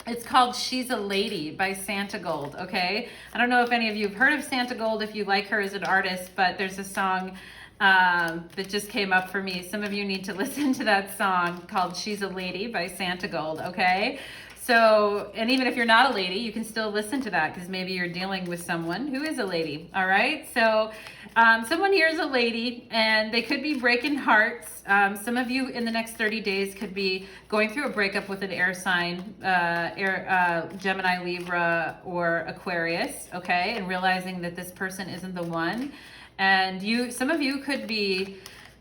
It's called She's a Lady by Santa Gold, okay? I don't know if any of you have heard of Santa Gold, if you like her as an artist, but there's a song that just came up for me. Some of you need to listen to that song called She's a Lady by Santa Gold, okay? So, and even if you're not a lady, you can still listen to that because maybe you're dealing with someone who is a lady, all right? So, someone here is a lady and they could be breaking hearts. Some of you in the next 30 days could be going through a breakup with an air sign, Gemini, Libra, or Aquarius, okay? And realizing that this person isn't the one. And some of you could be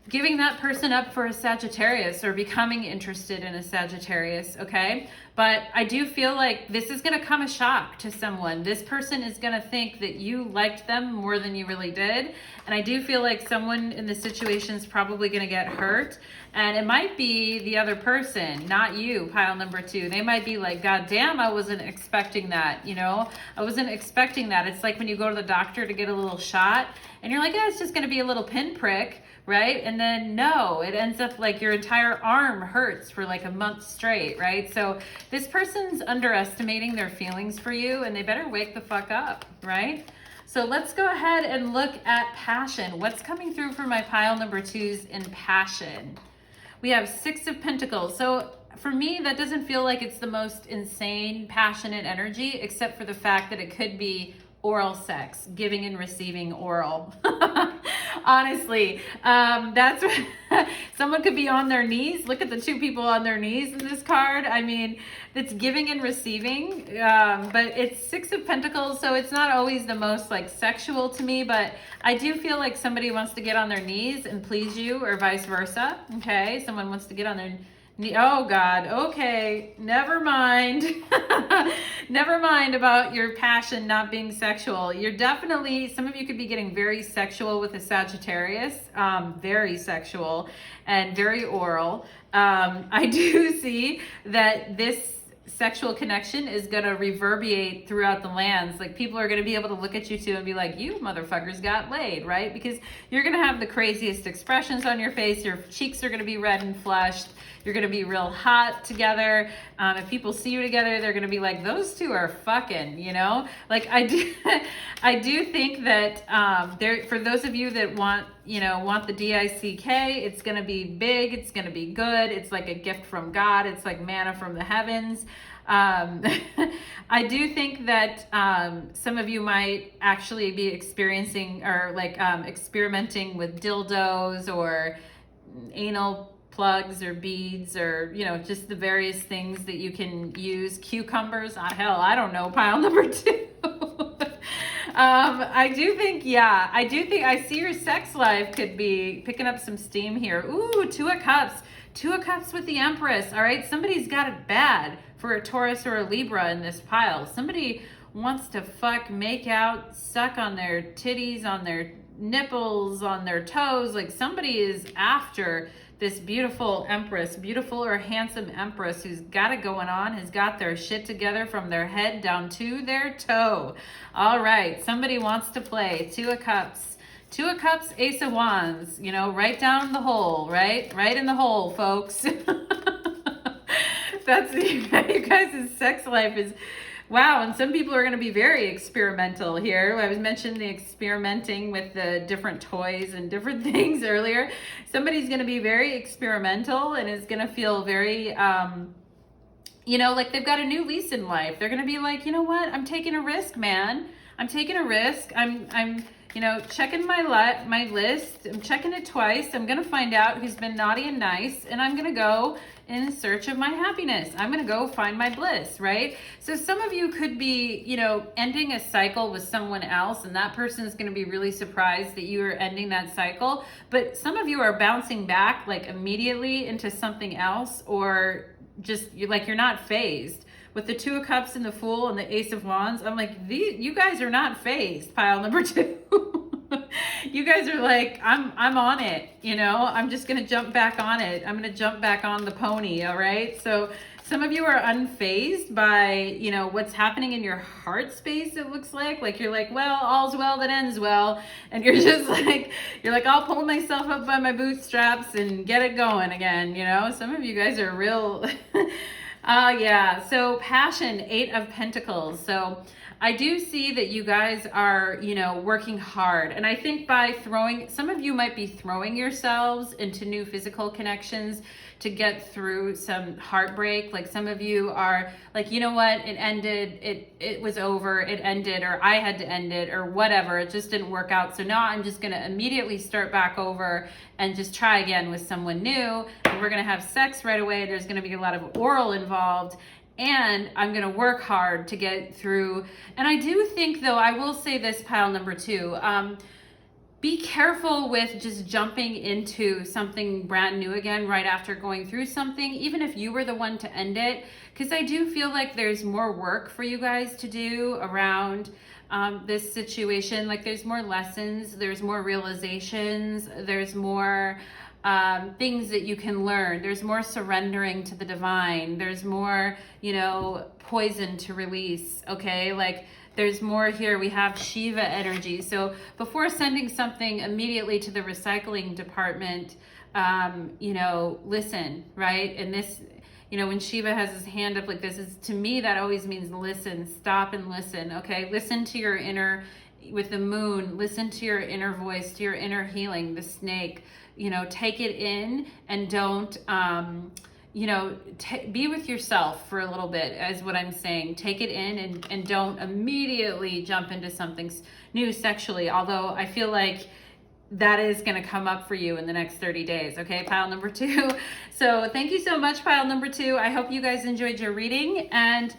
giving that person up for a Sagittarius or becoming interested in a Sagittarius, okay? But I do feel like this is going to come a shock to someone. This person is going to think that you liked them more than you really did. And I do feel like someone in the situation is probably going to get hurt. And it might be the other person, not you, pile number 2. They might be like, God damn, I wasn't expecting that, you know? I wasn't expecting that. It's like when you go to the doctor to get a little shot and you're like, yeah, it's just going to be a little pinprick, right? And then no, it ends up like your entire arm hurts for like a month straight, right? So this person's underestimating their feelings for you, and they better wake the fuck up, right? So let's go ahead and look at passion. What's coming through for my pile number 2s in passion? We have 6 of Pentacles. So for me, that doesn't feel like it's the most insane, passionate energy, except for the fact that it could be oral sex, giving and receiving oral. Honestly, that's what, someone could be on their knees. Look at the 2 people on their knees in this card. I mean, it's giving and receiving, but it's 6 of Pentacles, so it's not always the most like sexual to me, but I do feel like somebody wants to get on their knees and please you, or vice versa, okay? Someone wants to get on their Oh God, okay, never mind. Never mind about your passion not being sexual. You're definitely, some of you could be getting very sexual with a Sagittarius, very sexual and very oral. I do see that this sexual connection is going to reverberate throughout the lands. Like, people are going to be able to look at you too and be like, you motherfuckers got laid, right? Because you're going to have the craziest expressions on your face. Your cheeks are going to be red and flushed. You're going to be real hot together. If people see you together, they're going to be like, those two are fucking, you know? Like, I do think that there, for those of you that want the DICK, it's going to be big. It's going to be good. It's like a gift from God. It's like manna from the heavens. I do think that some of you might actually be experiencing or like experimenting with dildos or anal plugs or beads, or just the various things that you can use. Cucumbers, hell, I don't know, pile number 2. I do think I see your sex life could be picking up some steam here. Ooh, 2 of Cups with the Empress. All right, somebody's got it bad for a Taurus or a Libra in this pile. Somebody wants to fuck, make out, suck on their titties, on their nipples, on their toes. Like, somebody is after this beautiful Empress, beautiful or handsome Empress who's got it going on, has got their shit together from their head down to their toe. All right, somebody wants to play. 2 of Cups. 2 of Cups, Ace of Wands, right down the hole, right? Right in the hole, folks. That's you guys' sex life is, wow. And some people are going to be very experimental here. I was mentioning the experimenting with the different toys and different things earlier. Somebody's going to be very experimental and is going to feel very, like they've got a new lease in life. They're going to be like, you know what? I'm taking a risk, man. I'm taking a risk. I'm checking my list. I'm checking it twice. I'm going to find out who's been naughty and nice, and I'm going to go in search of my happiness. I'm going to go find my bliss, right? So some of you could be, ending a cycle with someone else, and that person is going to be really surprised that you are ending that cycle. But some of you are bouncing back like immediately into something else, or just you're not phased. With the 2 of Cups and the Fool and the Ace of Wands, I'm like, you guys are not phased, pile number 2. You guys are like, I'm on it, I'm just going to jump back on it. I'm going to jump back on the pony, all right? So some of you are unfazed by, what's happening in your heart space, it looks like. Like, you're like, well, all's well that ends well. And you're just like, I'll pull myself up by my bootstraps and get it going again, Some of you guys are real... yeah, so passion, 8 of Pentacles. So I do see that you guys are, working hard. And I think by some of you might be throwing yourselves into new physical connections to get through some heartbreak. Like, some of you are like, you know what, it ended, it was over, it ended, or I had to end it, or whatever, it just didn't work out. So now I'm just going to immediately start back over and just try again with someone new. And we're going to have sex right away. There's going to be a lot of oral involved. And I'm going to work hard to get through. And I do think, though, I will say this, pile number 2, be careful with just jumping into something brand new again right after going through something, even if you were the one to end it, because I do feel like there's more work for you guys to do around this situation. Like, there's more lessons, there's more realizations, there's more things that you can learn. There's more surrendering to the divine. There's more, poison to release, okay? Like, there's more here. We have Shiva energy. So before sending something immediately to the recycling department, listen, right? And this, when Shiva has his hand up like this, to me, that always means listen, stop and listen, okay? Listen to your inner, with the moon, listen to your inner voice, to your inner healing, the snake, take it in and don't, be with yourself for a little bit, is what I'm saying. Take it in and don't immediately jump into something new sexually, although I feel like that is going to come up for you in the next 30 days. Okay, pile number 2. So thank you so much, pile number 2. I hope you guys enjoyed your reading, and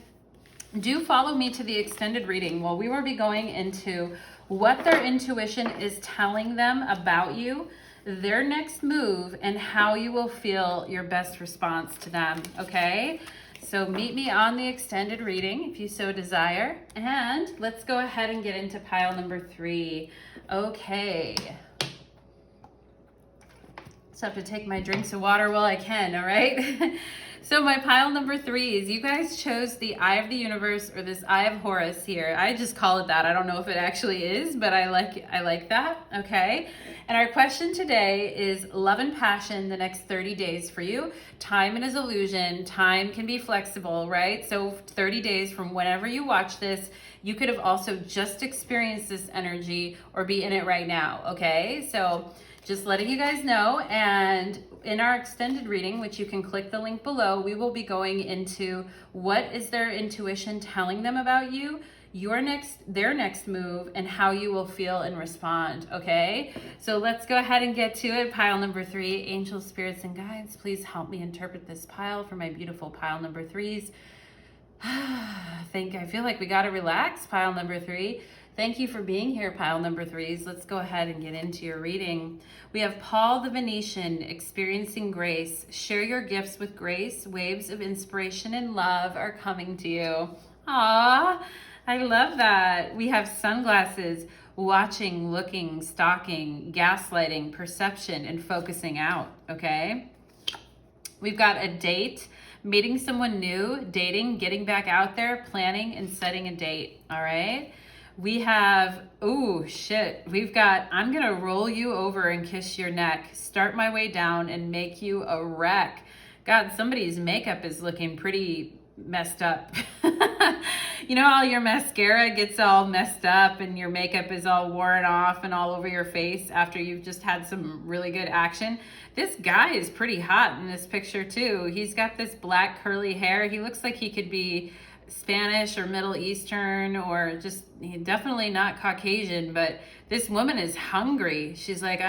do follow me to the extended reading. Well, we will be going into what their intuition is telling them about you. their next move, and how you will feel your best response to them, okay? So meet me on the extended reading if you so desire. And let's go ahead and get into pile number 3. Okay. Just have to take my drinks of water while I can, all right? So my pile number 3 is you guys chose the Eye of the Universe, or this Eye of Horus here. I just call it that. I don't know if it actually is, but I like that, okay? And our question today is love and passion the next 30 days for you. Time is illusion. Time can be flexible, right? So 30 days from whenever you watch this, you could have also just experienced this energy or be in it right now, okay? So just letting you guys know. And in our extended reading, which you can click the link below, we will be going into what is their intuition telling them about you, their next move, and how you will feel and respond, okay? So let's go ahead and get to it. Pile number 3, angels, spirits, and guides, please help me interpret this pile for my beautiful pile number 3s. I feel like we got to relax, pile number 3. Thank you for being here, pile number 3s. Let's go ahead and get into your reading. We have Paul the Venetian, experiencing grace. Share your gifts with grace. Waves of inspiration and love are coming to you. Aww, I love that. We have sunglasses, watching, looking, stalking, gaslighting, perception, and focusing out, okay? We've got a date, meeting someone new, dating, getting back out there, planning, and setting a date, all right? We have, we've got, I'm going to roll you over and kiss your neck, start my way down and make you a wreck. God, somebody's makeup is looking pretty messed up. You know how your mascara gets all messed up and your makeup is all worn off and all over your face after you've just had some really good action? This guy is pretty hot in this picture too. He's got this black curly hair. He looks like he could be Spanish or Middle Eastern, or just definitely not Caucasian, but this woman is hungry. She's like,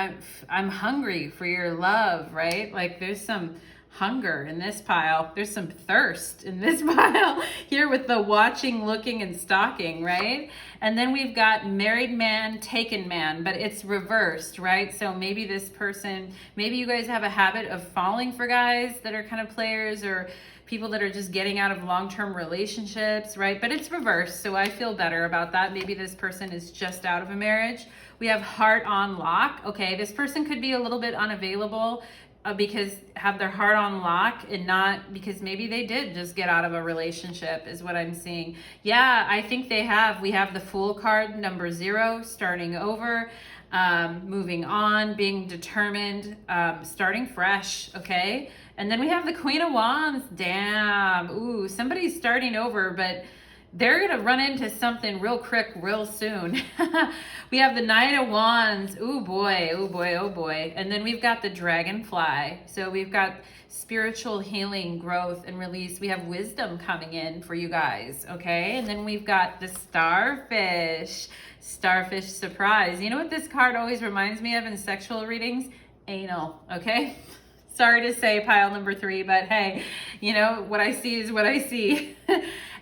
I'm hungry for your love, right? Like there's some hunger in this pile. There's some thirst in this pile here with the watching, looking, and stalking, right? And then we've got married man, taken man, but it's reversed, right? So maybe this person, maybe you guys have a habit of falling for guys that are kind of players, or people that are just getting out of long-term relationships, right? But it's reversed, so I feel better about that. Maybe this person is just out of a marriage. We have heart on lock. Okay, this person could be a little bit unavailable because have their heart on lock, and not because maybe they did just get out of a relationship is what I'm seeing. Yeah, I think they have. We have the Fool card, number 0, starting over, moving on, being determined, starting fresh, okay? And then we have the Queen of Wands. Damn. Ooh, somebody's starting over, but they're going to run into something real quick, real soon. We have the Knight of Wands. Ooh, boy. Oh, boy. Oh, boy. And then we've got the Dragonfly. So we've got spiritual healing, growth, and release. We have wisdom coming in for you guys, okay? And then we've got the Starfish. Starfish surprise. You know what this card always reminds me of in sexual readings? Anal, okay? Sorry to say, pile number 3, but hey, you know, what I see is what I see.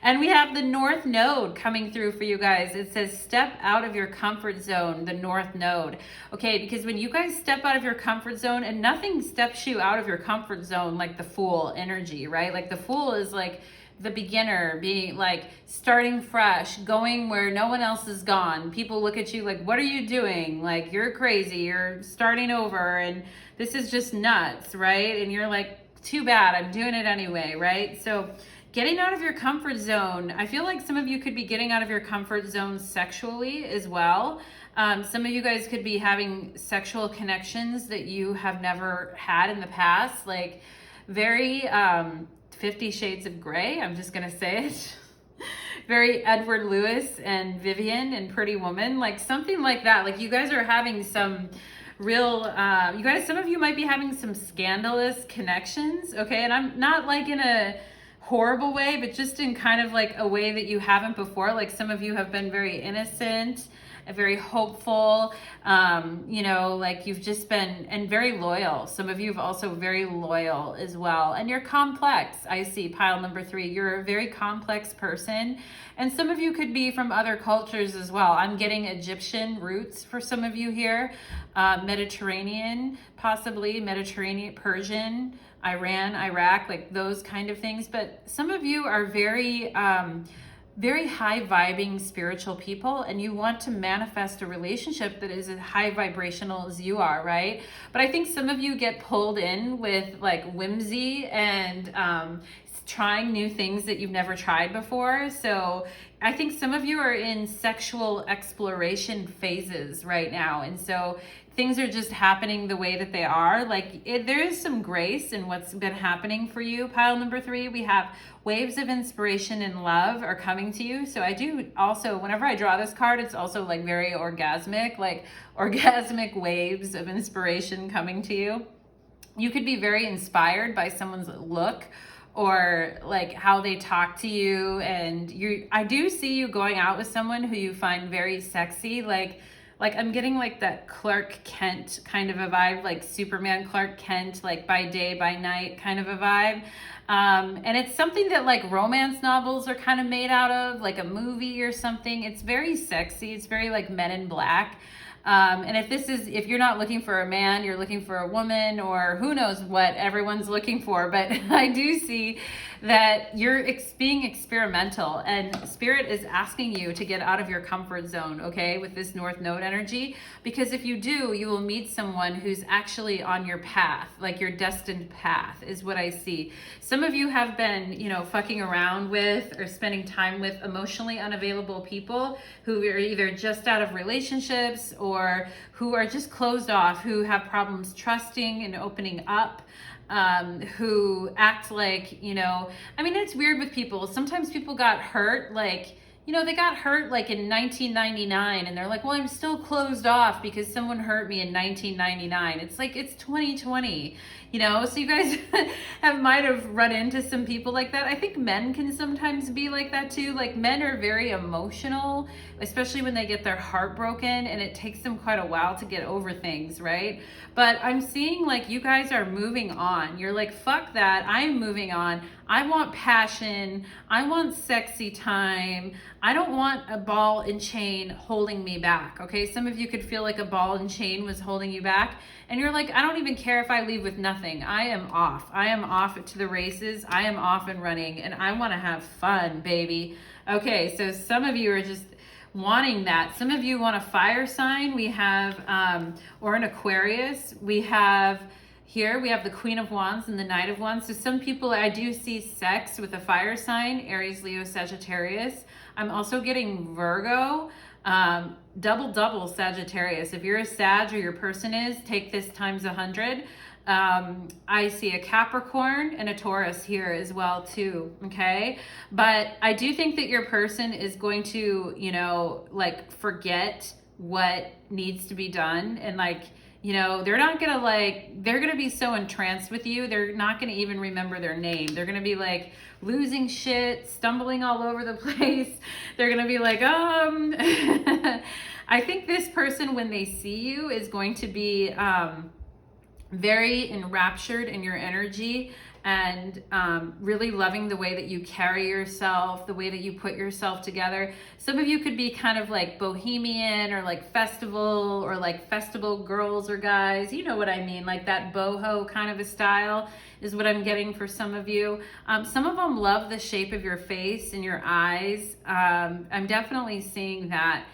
And we have the North Node coming through for you guys. It says step out of your comfort zone, the North Node. Okay, because when you guys step out of your comfort zone, and nothing steps you out of your comfort zone like the Fool energy, right? Like the Fool is like the beginner, being like starting fresh, going where no one else is gone. People look at you like, what are you doing? Like, you're crazy, you're starting over, and this is just nuts, right? And you're like, too bad, I'm doing it anyway, right? So getting out of your comfort zone. I feel like some of you could be getting out of your comfort zone sexually as well. Some of you guys could be having sexual connections that you have never had in the past, like very 50 Shades of Grey, I'm just gonna say it. Very Edward Lewis and Vivian and Pretty Woman, like something like that. Like you guys are having some real, some of you might be having some scandalous connections, okay? And I'm not like in a horrible way, but just in kind of like a way that you haven't before. Like some of you have been very innocent, very hopeful, you know, like you've just been, and very loyal. Some of you have also very loyal as well. And you're complex. I see pile number 3. You're a very complex person. And some of you could be from other cultures as well. I'm getting Egyptian roots for some of you here, Mediterranean, possibly Mediterranean, Persian, Iran, Iraq, like those kind of things. But some of you are very, very high vibing spiritual people, and you want to manifest a relationship that is as high vibrational as you are, right? But I think some of you get pulled in with like whimsy and trying new things that you've never tried before. So I think some of you are in sexual exploration phases right now, and so things are just happening the way that they are. Like there is some grace in what's been happening for you. Pile number 3, we have waves of inspiration and love are coming to you. So I do also, whenever I draw this card, it's also like very orgasmic, like orgasmic waves of inspiration coming to you. You could be very inspired by someone's look or like how they talk to you. And I do see you going out with someone who you find very sexy. Like I'm getting like that Clark Kent kind of a vibe, like Superman Clark Kent, like by day, by night kind of a vibe. And it's something that like romance novels are kind of made out of, like a movie or something. It's very sexy. It's very like Men in Black. And if you're not looking for a man, you're looking for a woman, or who knows what everyone's looking for. But I do see that you're being experimental, and Spirit is asking you to get out of your comfort zone, okay, with this North Node energy. Because if you do, you will meet someone who's actually on your path, like your destined path is what I see. Some of you have been, you know, fucking around with or spending time with emotionally unavailable people who are either just out of relationships or who are just closed off, who have problems trusting and opening up, who act like, you know, I mean, it's weird with people. Sometimes people got hurt, like, you know, they got hurt like in 1999 and they're like, well, I'm still closed off because someone hurt me in 1999. It's like, it's 2020, you know? So you guys might have run into some people like that. I think men can sometimes be like that too. Like men are very emotional, especially when they get their heart broken, and it takes them quite a while to get over things, right? But I'm seeing like you guys are moving on. You're like, fuck that, I'm moving on. I want passion. I want sexy time. I don't want a ball and chain holding me back, okay? Some of you could feel like a ball and chain was holding you back, and you're like, I don't even care if I leave with nothing. I am off. I am off to the races. I am off and running, and I want to have fun, baby. Okay, so some of you are just wanting that. Some of you want a fire sign. We have, or an Aquarius. We have the Queen of Wands and the Knight of Wands. So some people, I do see sex with a fire sign, Aries, Leo, Sagittarius. I'm also getting Virgo, double Sagittarius. If you're a Sag or your person is, take this times 100. I see a Capricorn and a Taurus here as well too, okay? But I do think that your person is going to, you know, like forget what needs to be done, and like, you know, they're not gonna like, they're gonna be so entranced with you, they're not gonna even remember their name. They're gonna be like losing shit, stumbling all over the place. They're gonna be like, I think this person, when they see you, is going to be very enraptured in your energy, and really loving the way that you carry yourself, the way that you put yourself together. Some of you could be kind of like bohemian or like festival girls or guys. You know what I mean? Like that boho kind of a style is what I'm getting for some of you. Some of them love the shape of your face and your eyes. I'm definitely seeing that.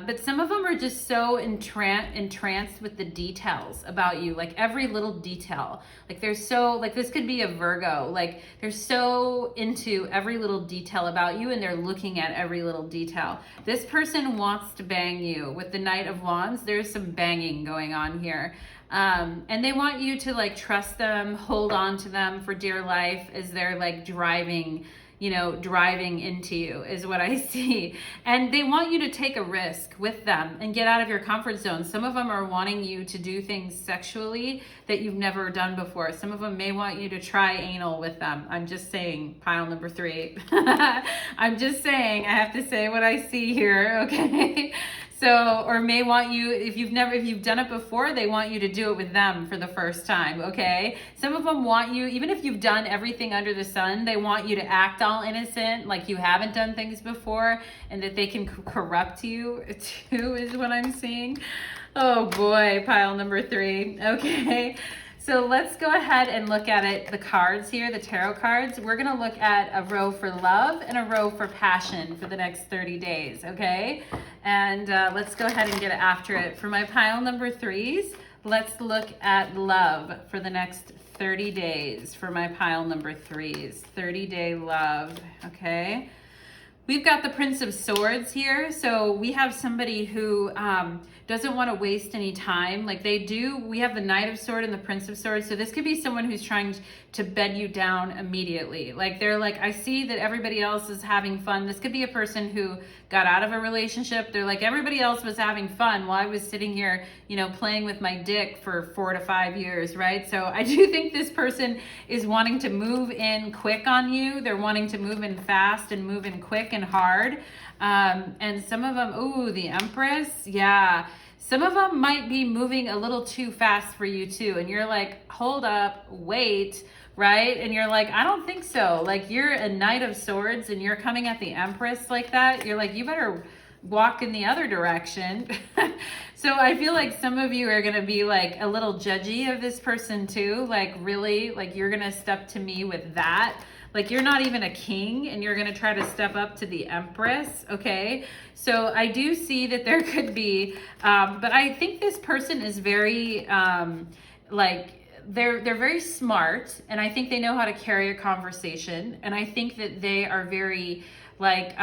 But some of them are just so entranced with the details about you, like every little detail. Like they're so, like this could be a Virgo, like they're so into every little detail about you, and they're looking at every little detail. This person wants to bang you. With the Knight of Wands, there's some banging going on here. And they want you to like trust them, hold on to them for dear life as they're like driving, you know, driving into you is what I see. And they want you to take a risk with them and get out of your comfort zone. Some of them are wanting you to do things sexually that you've never done before. Some of them may want you to try anal with them. I'm just saying, pile number 3. I'm just saying, I have to say what I see here, okay? So, or may want you, if you've done it before, they want you to do it with them for the first time, okay? Some of them want you, even if you've done everything under the sun, they want you to act all innocent, like you haven't done things before, and that they can corrupt you too, is what I'm seeing. Oh boy, pile number 3, okay? So let's go ahead and look at it, the cards here, the tarot cards. We're gonna look at a row for love and a row for passion for the next 30 days, okay? And let's go ahead and get after it. For my pile number 3s, let's look at love for the next 30 days for my pile number 3s. 30-day love, okay? We've got the Prince of Swords here. So we have somebody who doesn't want to waste any time. Like they do, we have the Knight of Swords and the Prince of Swords. So this could be someone who's trying to bed you down immediately. Like they're like, I see that everybody else is having fun. This could be a person who got out of a relationship. They're like, everybody else was having fun while I was sitting here, you know, playing with my dick for 4 to 5 years, right? So I do think this person is wanting to move in quick on you. They're wanting to move in fast and move in quick and hard. And some of them, ooh, the Empress, yeah. Some of them might be moving a little too fast for you too. And you're like, hold up, wait, right? And you're like, I don't think so. Like you're a Knight of Swords and you're coming at the Empress like that. You're like, you better walk in the other direction. So I feel like some of you are going to be like a little judgy of this person too. Like really, like you're going to step to me with that. Like you're not even a king and you're going to try to step up to the Empress, okay? So I do see that there could be, but I think this person is very, like, they're very smart, and I think they know how to carry a conversation, and I think that they are very, like,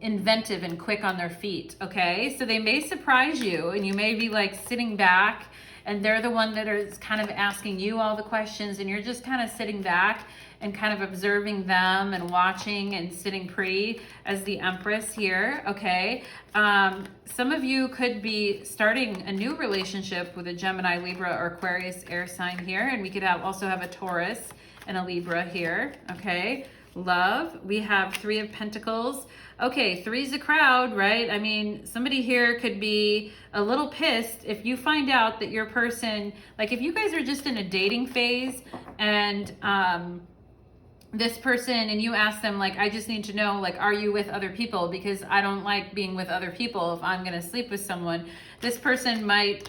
inventive and quick on their feet, okay? So they may surprise you, and you may be, like, sitting back, and they're the one that is kind of asking you all the questions, and you're just kind of sitting back and kind of observing them and watching and sitting pretty as the Empress here, okay? Some of you could be starting a new relationship with a Gemini, Libra, or Aquarius air sign here, and we could also have a Taurus and a Libra here, okay? Love, we have 3 of Pentacles. Okay, 3's a crowd, right? I mean, somebody here could be a little pissed if you find out that your person, like if you guys are just in a dating phase and this person and you ask them like, I just need to know, like, are you with other people? Because I don't like being with other people if I'm gonna sleep with someone. This person might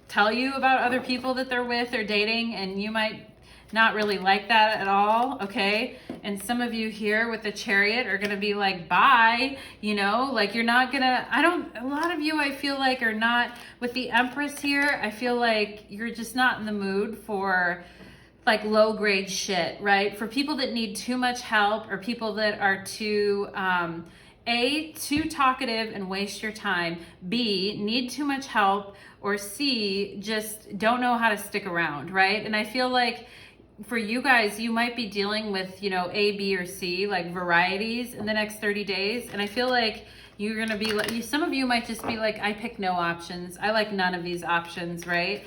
tell you about other people that they're with or dating, and you might not really like that at all, okay? And some of you here with the Chariot are gonna be like, bye, you know, like you're not gonna, a lot of you I feel like are not, with the Empress here, I feel like you're just not in the mood for like low grade shit, right? For people that need too much help or people that are too, A, too talkative and waste your time, B, need too much help, or C, just don't know how to stick around, right? And I feel like for you guys, you might be dealing with, you know, A, B, or C, like varieties in the next 30 days. And I feel like you're going to be like, some of you might just be like, I pick no options. I like none of these options, right?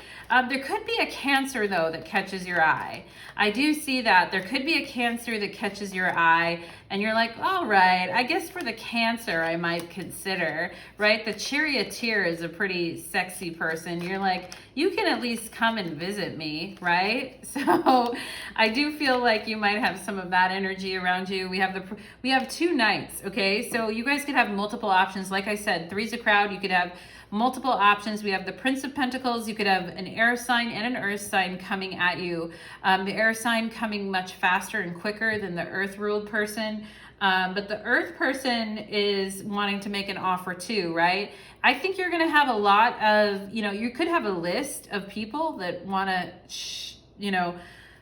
There could be a Cancer, though, that catches your eye. I do see that. There could be a Cancer that catches your eye, and you're like, all right, I guess for the Cancer, I might consider, right? The charioteer is a pretty sexy person. You're like, you can at least come and visit me, right? So I do feel like you might have some of that energy around you. We have 2 knights, okay? So you guys could have multiple options. Like I said, 3's a crowd. You could have multiple options. We have the Prince of Pentacles. You could have an air sign and an earth sign coming at you. The air sign coming much faster and quicker than the earth ruled person. But the earth person is wanting to make an offer too, right? I think you're going to have a lot of, you know, you could have a list of people that want to, you know,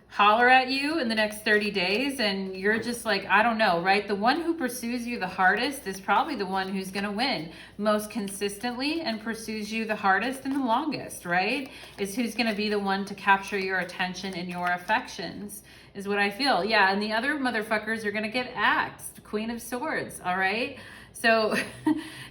holler at you in the next 30 days, and you're just like, I don't know, right? The one who pursues you the hardest is probably the one who's going to win most consistently and pursues you the hardest and the longest, right? Is who's going to be the one to capture your attention and your affections. is what I feel. Yeah, and the other motherfuckers are gonna get axed, Queen of Swords, all right? So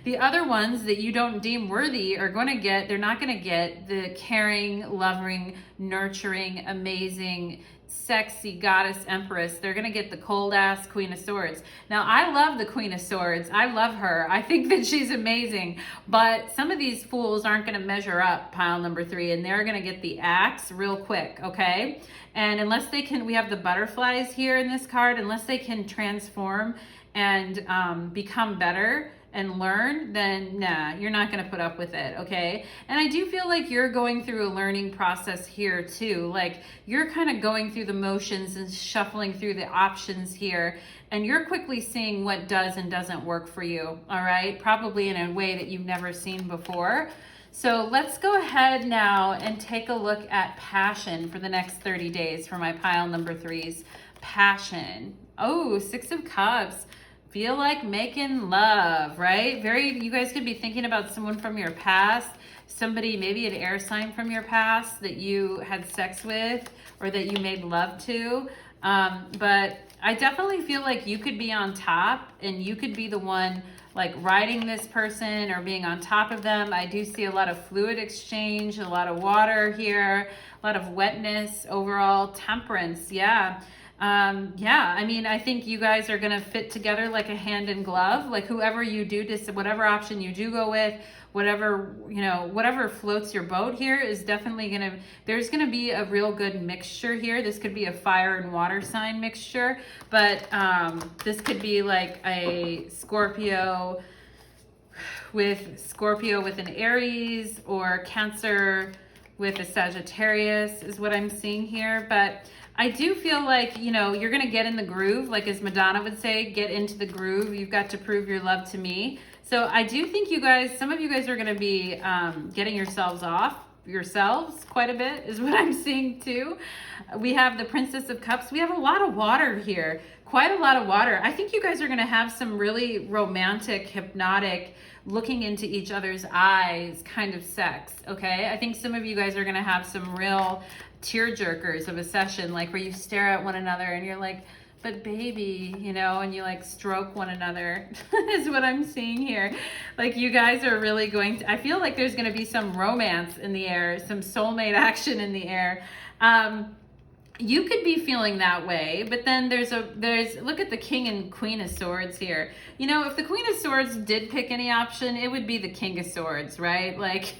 the other ones that you don't deem worthy are going to get, they're not going to get the caring, loving, nurturing, amazing, sexy goddess empress. They're going to get the cold ass Queen of Swords. Now, I love the Queen of Swords. I love her. I think that she's amazing. But some of these fools aren't going to measure up, pile number 3, and they're going to get the axe real quick, okay? And unless they can, we have the butterflies here in this card, unless they can transform and become better and learn, then nah, you're not going to put up with it, okay? And I do feel like you're going through a learning process here too. Like you're kind of going through the motions and shuffling through the options here, and you're quickly seeing what does and doesn't work for you, all right? Probably in a way that you've never seen before. So let's go ahead now and take a look at passion for the next 30 days for my pile number 3's. Passion. Oh, 6 of Cups. Feel like making love, right? You guys could be thinking about someone from your past, somebody, maybe an air sign from your past that you had sex with or that you made love to. But I definitely feel like you could be on top and you could be the one like riding this person or being on top of them. I do see a lot of fluid exchange, a lot of water here, a lot of wetness, overall temperance. Yeah. Yeah, I mean, I think you guys are going to fit together like a hand in glove, like whoever you do this, whatever option you do go with, whatever, you know, whatever floats your boat here is definitely going to, there's going to be a real good mixture here. This could be a fire and water sign mixture, but, this could be like a Scorpio with an Aries, or Cancer with a Sagittarius is what I'm seeing here. But I do feel like, you know, you're going to get in the groove. Like as Madonna would say, get into the groove. You've got to prove your love to me. So I do think you guys, some of you guys are going to be getting yourselves quite a bit is what I'm seeing too. We have the Princess of Cups. We have a lot of water here, quite a lot of water. I think you guys are going to have some really romantic, hypnotic, looking into each other's eyes kind of sex, okay? I think some of you guys are going to have some real tear jerkers of a session, like where you stare at one another and you're like, but baby, you know, and you like stroke one another is what I'm seeing here. Like you guys are really going to, I feel like there's going to be some romance in the air, some soulmate action in the air. You could be feeling that way, but then there's look at the King and Queen of Swords here. You know, if the Queen of Swords did pick any option, it would be the King of Swords, right? Like,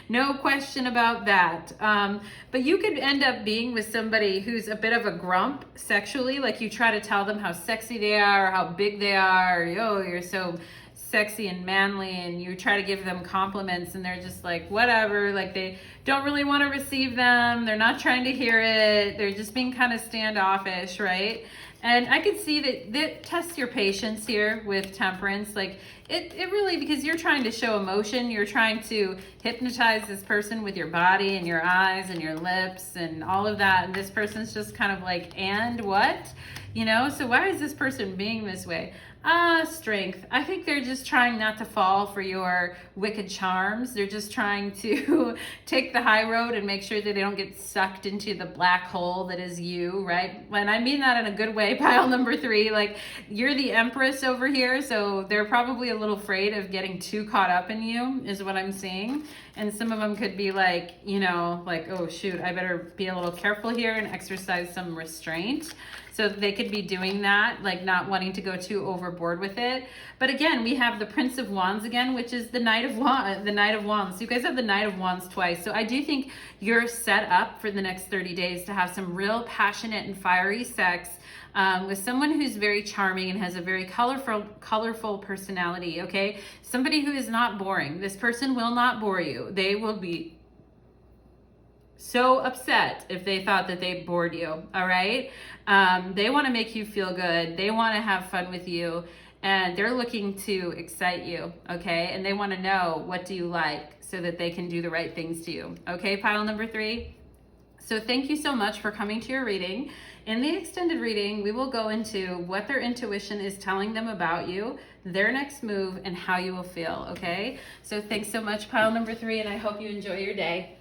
no question about that. But you could end up being with somebody who's a bit of a grump sexually, like you try to tell them how sexy they are, or how big they are, or, oh, you're so sexy and manly, and you try to give them compliments and they're just like whatever, like they don't really want to receive them, they're not trying to hear it, they're just being kind of standoffish, right? And I could see that tests your patience here with temperance. Like it really, because you're trying to show emotion, you're trying to hypnotize this person with your body and your eyes and your lips and all of that, and this person's just kind of like, and what? You know, so why is this person being this way? Strength. I think they're just trying not to fall for your wicked charms. They're just trying to take the high road and make sure that they don't get sucked into the black hole that is you, right? And I mean that in a good way, pile number 3. Like, you're the Empress over here, so they're probably a little afraid of getting too caught up in you, is what I'm seeing. And some of them could be like, you know, like, oh shoot, I better be a little careful here and exercise some restraint. So they could be doing that, like not wanting to go too overboard with it. But again, we have the Prince of Wands again, which is the Knight of Wands. So you guys have the Knight of Wands twice. So I do think you're set up for the next 30 days to have some real passionate and fiery sex with someone who's very charming and has a very colorful personality, okay? Somebody who is not boring. This person will not bore you. They will be so upset if they thought that they bored you, all right? They want to make you feel good. They want to have fun with you, and they're looking to excite you, okay? And they want to know, what do you like, so that they can do the right things to you, okay, pile number 3? So thank you so much for coming to your reading. In the extended reading, we will go into what their intuition is telling them about you, their next move, and how you will feel, okay? So thanks so much, pile number 3, and I hope you enjoy your day.